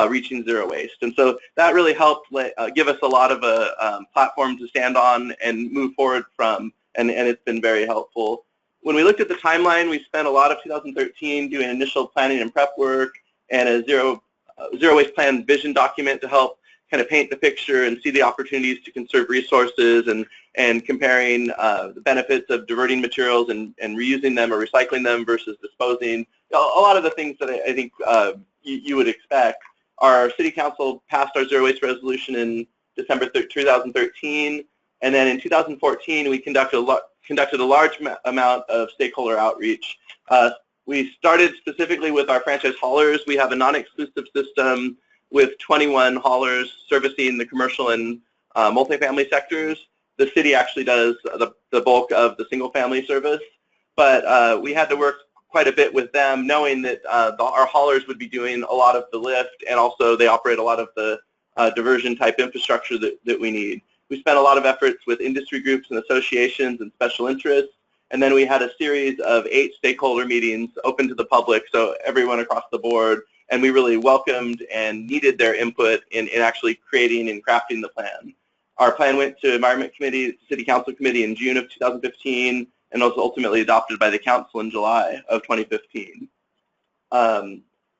reaching zero waste. And so that really helped give us a lot of a platform to stand on and move forward from, and it's been very helpful. When we looked at the timeline, we spent a lot of 2013 doing initial planning and prep work and a zero waste plan vision document to help kind of paint the picture and see the opportunities to conserve resources and comparing the benefits of diverting materials and reusing them or recycling them versus disposing. A lot of the things that I think you would expect. Our city council passed our zero waste resolution in December 2013, and then in 2014 we conducted a large amount of stakeholder outreach. We started specifically with our franchise haulers. We have a non-exclusive system with 21 haulers servicing the commercial and multifamily sectors. The city actually does the bulk of the single-family service, but we had to work quite a bit with them, knowing that our haulers would be doing a lot of the lift, and also they operate a lot of the diversion-type infrastructure that we need. We spent a lot of efforts with industry groups and associations and special interests, and then we had a series of 8 stakeholder meetings open to the public, so everyone across the board, and we really welcomed and needed their input in actually creating and crafting the plan. Our plan went to Environment Committee, City Council Committee in June of 2015, and was ultimately adopted by the Council in July of 2015.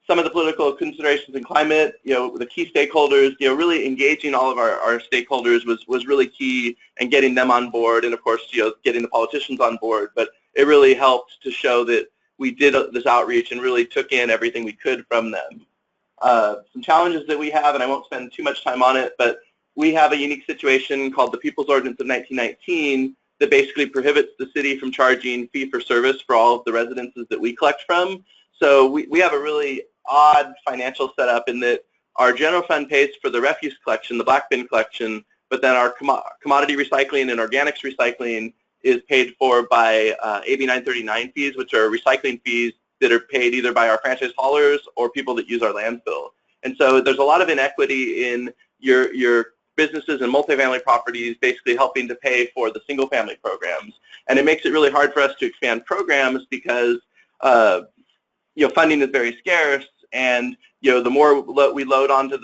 Some of the political considerations in climate, the key stakeholders, really engaging all of our stakeholders was really key, and getting them on board, and of course, getting the politicians on board. But it really helped to show that we did this outreach and really took in everything we could from them. Some challenges that we have, and I won't spend too much time on it, but we have a unique situation called the People's Ordinance of 1919 that basically prohibits the city from charging fee-for-service for all of the residences that we collect from. So we have a really odd financial setup in that our general fund pays for the refuse collection, the black bin collection, but then our commodity recycling and organics recycling is paid for by AB 939 fees, which are recycling fees that are paid either by our franchise haulers or people that use our landfill. And so there's a lot of inequity in your businesses and multifamily properties basically helping to pay for the single-family programs. And it makes it really hard for us to expand programs because funding is very scarce, and the more we load onto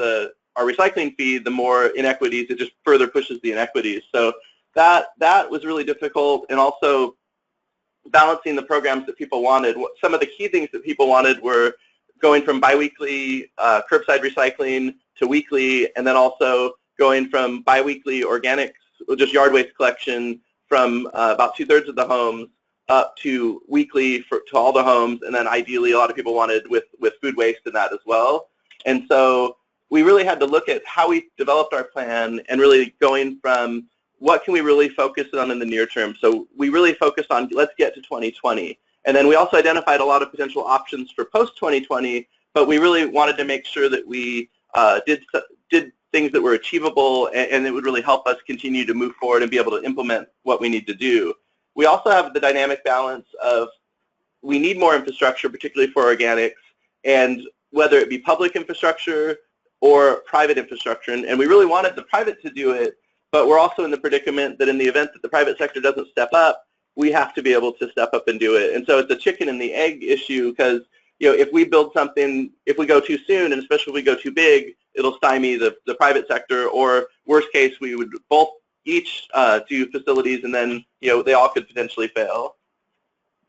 our recycling fee, the more inequities, it just further pushes the inequities. So that was really difficult, and also balancing the programs that people wanted. Some of the key things that people wanted were going from biweekly curbside recycling to weekly, and then also going from biweekly organics, just yard waste collection, from about 2/3 of the homes up to weekly to all the homes, and then ideally a lot of people wanted with food waste in that as well. And so we really had to look at how we developed our plan and really going from what can we really focus on in the near term. So we really focused on let's get to 2020. And then we also identified a lot of potential options for post-2020, but we really wanted to make sure that we did things that were achievable and it would really help us continue to move forward and be able to implement what we need to do. We also have the dynamic balance of we need more infrastructure, particularly for organics, and whether it be public infrastructure or private infrastructure. And we really wanted the private to do it, but we're also in the predicament that in the event that the private sector doesn't step up, we have to be able to step up and do it. And so it's a chicken and the egg issue, because if we build something, if we go too soon, and especially if we go too big, it'll stymie the private sector, or worst case, we would both each do facilities, and then they all could potentially fail.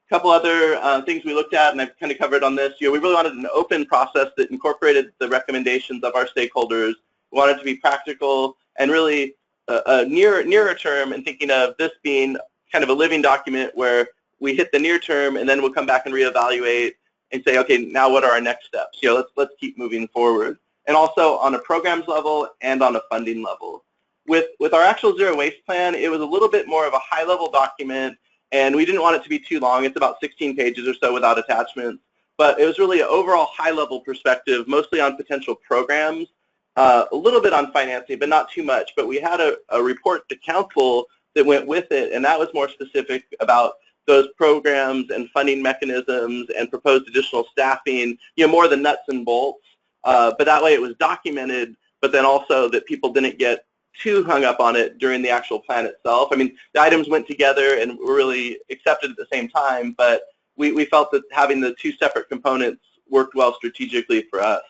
A couple other things we looked at, and I've kind of covered on this. We really wanted an open process that incorporated the recommendations of our stakeholders. We wanted it to be practical and really a nearer term, and thinking of this being kind of a living document where we hit the near term and then we'll come back and reevaluate and say, okay, now what are our next steps? Let's keep moving forward. And also on a programs level and on a funding level. With our actual zero waste plan, it was a little bit more of a high-level document, and we didn't want it to be too long. It's about 16 pages or so without attachments. But it was really an overall high-level perspective, mostly on potential programs, a little bit on financing, but not too much. But we had a report to council that went with it, and that was more specific about those programs and funding mechanisms and proposed additional staffing, more the nuts and bolts. But that way it was documented, but then also that people didn't get too hung up on it during the actual plan itself. I mean, the items went together and were really accepted at the same time, but we felt that having the two separate components worked well strategically for us.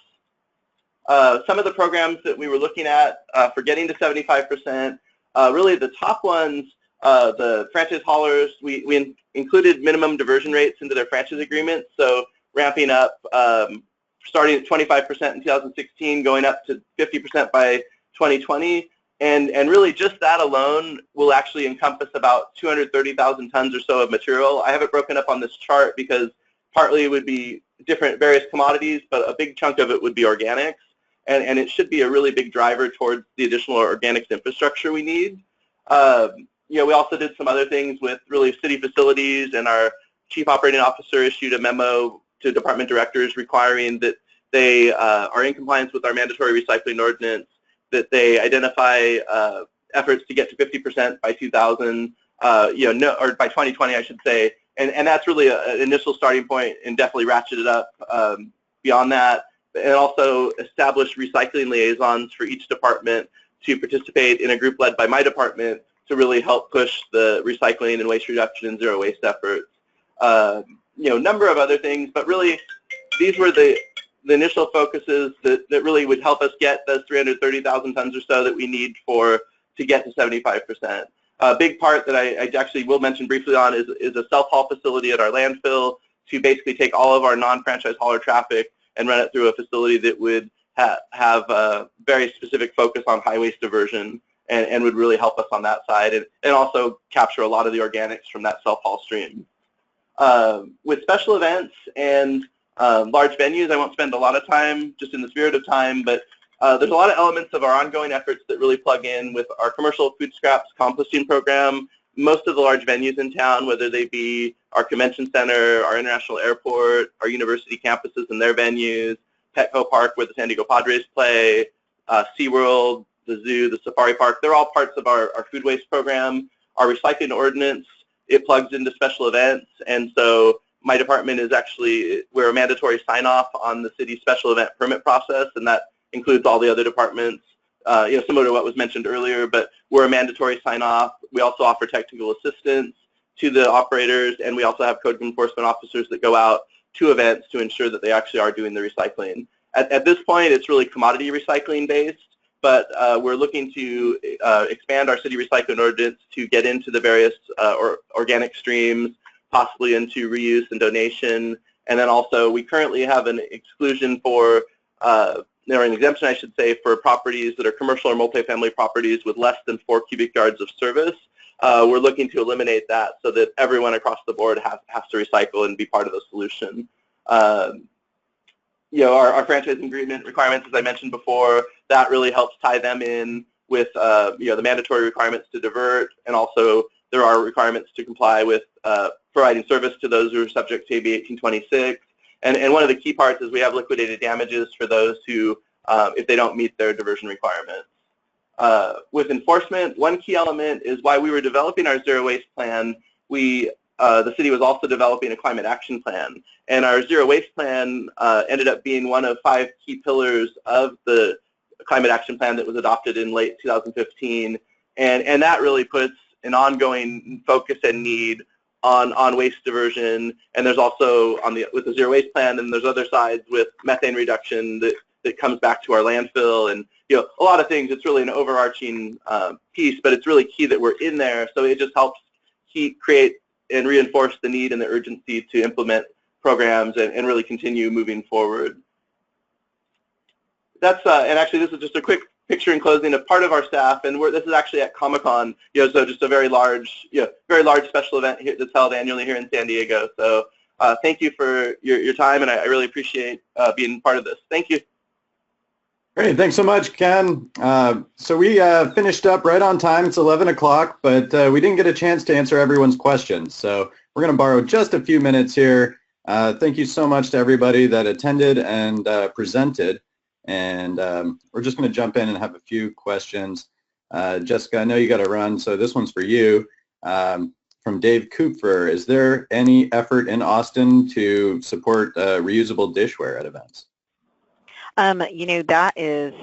Some of the programs that we were looking at for getting to 75%, really the top ones, the franchise haulers, we included minimum diversion rates into their franchise agreements, so ramping up, starting at 25% in 2016, going up to 50% by 2020. And really just that alone will actually encompass about 230,000 tons or so of material. I have it broken up on this chart because partly it would be different various commodities, but a big chunk of it would be organics. And it should be a really big driver towards the additional organics infrastructure we need. We also did some other things with really city facilities, and our chief operating officer issued a memo to department directors requiring that they are in compliance with our mandatory recycling ordinance, that they identify efforts to get to 50% by 2000, or by 2020, I should say, and that's really an initial starting point, and definitely ratcheted up beyond that, and also establish recycling liaisons for each department to participate in a group led by my department to really help push the recycling and waste reduction and zero waste efforts. Number of other things, but really these were the initial focuses that really would help us get those 330,000 tons or so that we need to get to 75%. A big part that I actually will mention briefly on is a self-haul facility at our landfill to basically take all of our non-franchise hauler traffic and run it through a facility that would have a very specific focus on high waste diversion and would really help us on that side, and also capture a lot of the organics from that self-haul stream. With special events and large venues, I won't spend a lot of time just in the spirit of time, but there's a lot of elements of our ongoing efforts that really plug in with our commercial food scraps composting program. Most of the large venues in town, whether they be our convention center, our international airport, our university campuses and their venues, Petco Park where the San Diego Padres play, SeaWorld, the zoo, the safari park, they're all parts of our food waste program. Our recycling ordinance, it plugs into special events, and so my department is actually, we're a mandatory sign-off on the city's special event permit process, and that includes all the other departments, similar to what was mentioned earlier, but we're a mandatory sign-off. We also offer technical assistance to the operators, and we also have code enforcement officers that go out to events to ensure that they actually are doing the recycling. At this point, it's really commodity recycling based, but we're looking to expand our city recycling ordinance to get into the various organic streams, possibly into reuse and donation. And then also we currently have an exclusion for, or an exemption I should say, for properties that are commercial or multifamily properties with less than 4 cubic yards of service. We're looking to eliminate that so that everyone across the board has to recycle and be part of the solution. Our franchise agreement requirements, as I mentioned before, that really helps tie them in with the mandatory requirements to divert, and also there are requirements to comply with providing service to those who are subject to AB 1826. And one of the key parts is we have liquidated damages for those who, if they don't meet their diversion requirements. With enforcement, one key element is why we were developing our zero waste plan, the city was also developing a climate action plan. And our zero waste plan ended up being one of 5 key pillars of the climate action plan that was adopted in late 2015. And that really puts an ongoing focus and need on waste diversion. And there's also with the zero waste plan, and there's other sides with methane reduction that comes back to our landfill, and a lot of things. It's really an overarching piece, but it's really key that we're in there. So it just helps create and reinforce the need and the urgency to implement programs and really continue moving forward. That's and actually this is just a quick picture in closing of part of our staff, and this is actually at Comic-Con, so just a very large special event here that's held annually here in San Diego. So thank you for your time, and I really appreciate being part of this. Thank you. Great, thanks so much, Ken. So we finished up right on time. It's 11 o'clock, but we didn't get a chance to answer everyone's questions. So we're going to borrow just a few minutes here. Thank you so much to everybody that attended and presented. And we're just going to jump in and have a few questions. Jessica, I know you got to run, so this one's for you. From Dave Kupfer, is there any effort in Austin to support reusable dishware at events? You know, that is,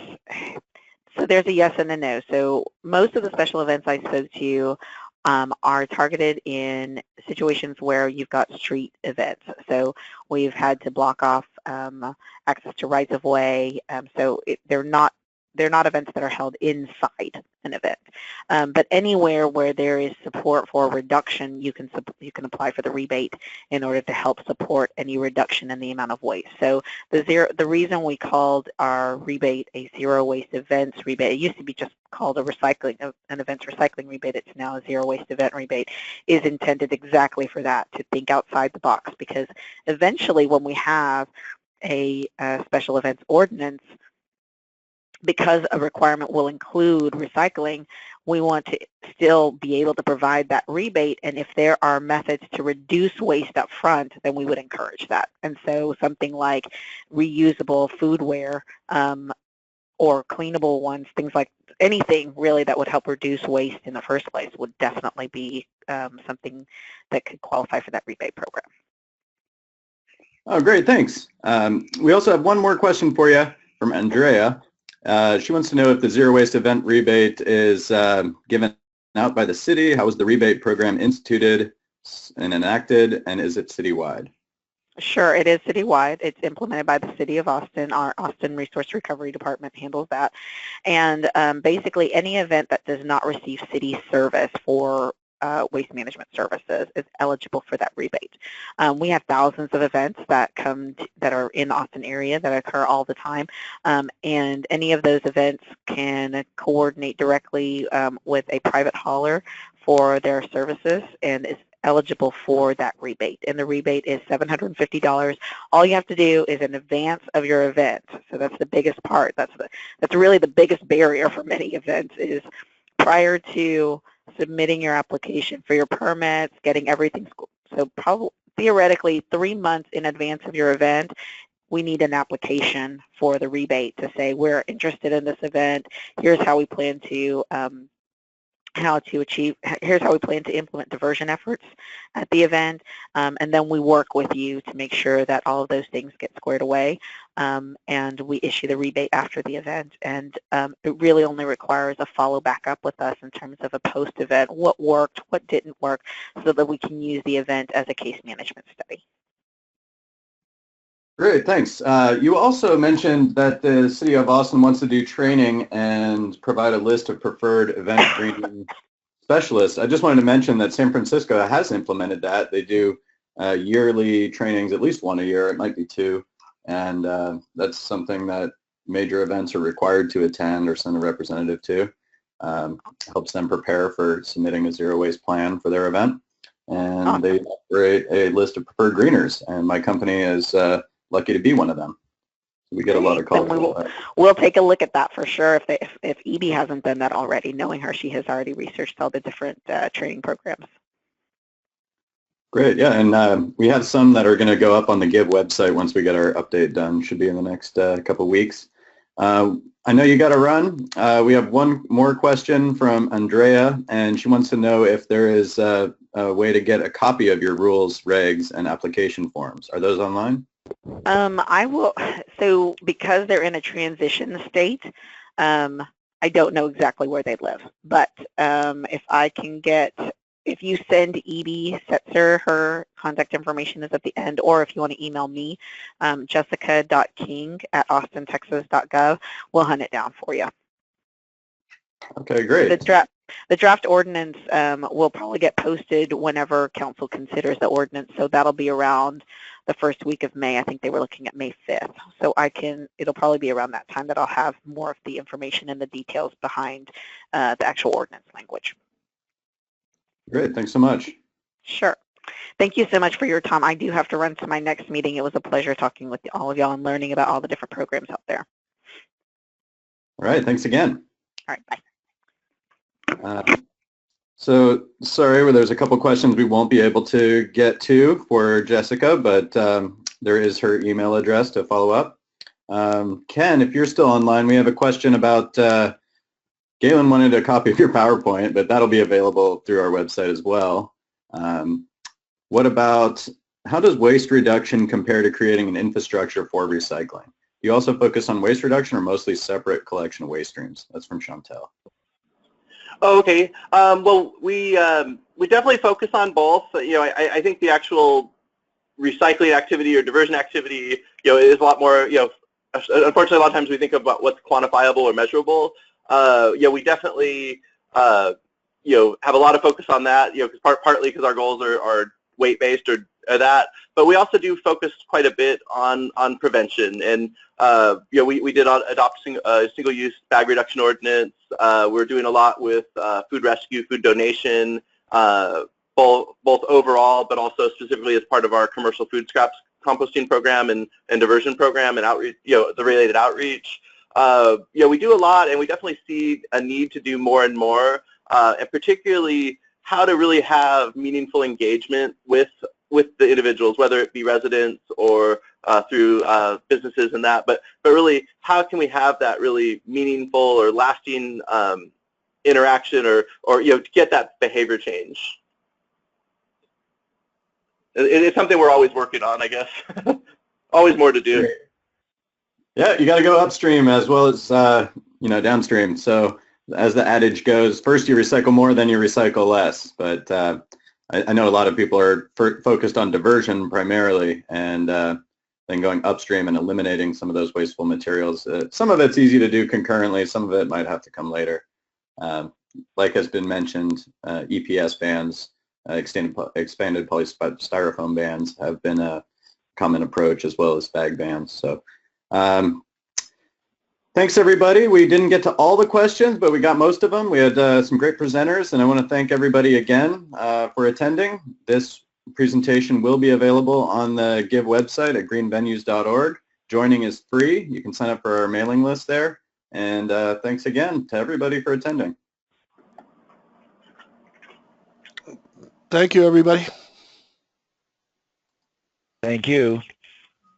so there's a yes and a no. So most of the special events I spoke to are targeted in situations where you've got street events. So we've had to block off access to rights of way. So they're not events that are held inside an event. But anywhere where there is support for a reduction, you can apply for the rebate in order to help support any reduction in the amount of waste. So the reason we called our rebate a zero waste events rebate, it used to be just called an events recycling rebate, it's now a zero waste event rebate, is intended exactly for that, to think outside the box, because eventually when we have a special events ordinance, because a requirement will include recycling, we want to still be able to provide that rebate, and if there are methods to reduce waste up front, then we would encourage that. And so something like reusable foodware or cleanable ones, things like anything really that would help reduce waste in the first place would definitely be something that could qualify for that rebate program. Oh, great, thanks. We also have one more question for you from Andrea. She wants to know if the zero waste event rebate is given out by the city. How was the rebate program instituted and enacted, and is it citywide? Sure, it is citywide. It's implemented by the City of Austin. Our Austin Resource Recovery Department handles that. And basically any event that does not receive city service for waste management services is eligible for that rebate. We have thousands of events that that are in the Austin area that occur all the time, and any of those events can coordinate directly with a private hauler for their services and is eligible for that rebate. And the rebate is $750. All you have to do is in advance of your event. So that's the biggest part. That's really the biggest barrier for many events, is prior to submitting your application for your permits, getting everything. So probably theoretically 3 months in advance of your event, we need an application for the rebate to say we're interested in this event. Here's how we plan to here's how we plan to implement diversion efforts at the event, and then we work with you to make sure that all of those things get squared away, and we issue the rebate after the event. And it really only requires a follow back up with us in terms of a post-event, what worked, what didn't work, so that we can use the event as a case management study. Great, thanks. You also mentioned that the City of Austin wants to do training and provide a list of preferred event greening specialists. I just wanted to mention that San Francisco has implemented that. They do yearly trainings, at least one a year, it might be two, and that's something that major events are required to attend or send a representative to. Helps them prepare for submitting a zero waste plan for their event, and they operate a list of preferred greeners, and my company is lucky to be one of them. We get a lot of calls. We'll take a look at that for sure. If Edie hasn't done that already, knowing her, she has already researched all the different training programs. Great, yeah, and we have some that are going to go up on the Give website once we get our update done. Should be in the next couple weeks. I know you got to run. We have one more question from Andrea, and she wants to know if there is a way to get a copy of your rules, regs, and application forms. Are those online? I will. So because they're in a transition state, I don't know exactly where they live. But if you send Edie Setzer, her contact information is at the end, or if you want to email me, jessica.king@austintexas.gov, we'll hunt it down for you. Okay, great. The draft ordinance will probably get posted whenever council considers the ordinance, so that'll be around the first week of May. I think they were looking at May 5th. So it'll probably be around that time that I'll have more of the information and the details behind the actual ordinance language. Great, thanks so much. Sure. Thank you so much for your time. I do have to run to my next meeting. It was a pleasure talking with all of y'all and learning about all the different programs out there. All right, thanks again. All right, bye. So sorry, there's a couple questions we won't be able to get to for Jessica, but there is her email address to follow up. Ken, if you're still online, we have a question about, Galen wanted a copy of your PowerPoint, but that'll be available through our website as well. What about, how does waste reduction compare to creating an infrastructure for recycling? Do you also focus on waste reduction or mostly separate collection of waste streams? That's from Chantel. Oh, okay. Well, we definitely focus on both. You know, I think the actual recycling activity or diversion activity, you know, is a lot more, you know, unfortunately a lot of times we think about what's quantifiable or measurable. You know, we definitely, you know, have a lot of focus on that, you know, partly because our goals are weight-based or that, but we also do focus quite a bit on prevention. And you know, we did adopt a single-use bag reduction ordinance. We're doing a lot with food rescue, food donation, both overall, but also specifically as part of our commercial food scraps composting program and diversion program and outreach, you know, the related outreach. You know, we do a lot, and we definitely see a need to do more and more, and particularly how to really have meaningful engagement with the individuals, whether it be residents or through businesses and that, but really how can we have that really meaningful or lasting interaction or you know, to get that behavior change. It's something we're always working on, I guess. Always more to do. Great. Yeah, you got to go upstream as well as you know, downstream. So as the adage goes, first you recycle more, then you recycle less. But I know a lot of people are focused on diversion primarily, and then going upstream and eliminating some of those wasteful materials. Some of it's easy to do concurrently. Some of it might have to come later. Like has been mentioned, EPS bans, expanded polystyrene bans have been a common approach, as well as bag bans. So thanks, everybody. We didn't get to all the questions, but we got most of them. We had some great presenters, and I want to thank everybody again for attending. This presentation will be available on the GIVE website at greenvenues.org. Joining is free. You can sign up for our mailing list there. And thanks again to everybody for attending. Thank you, everybody. Thank you.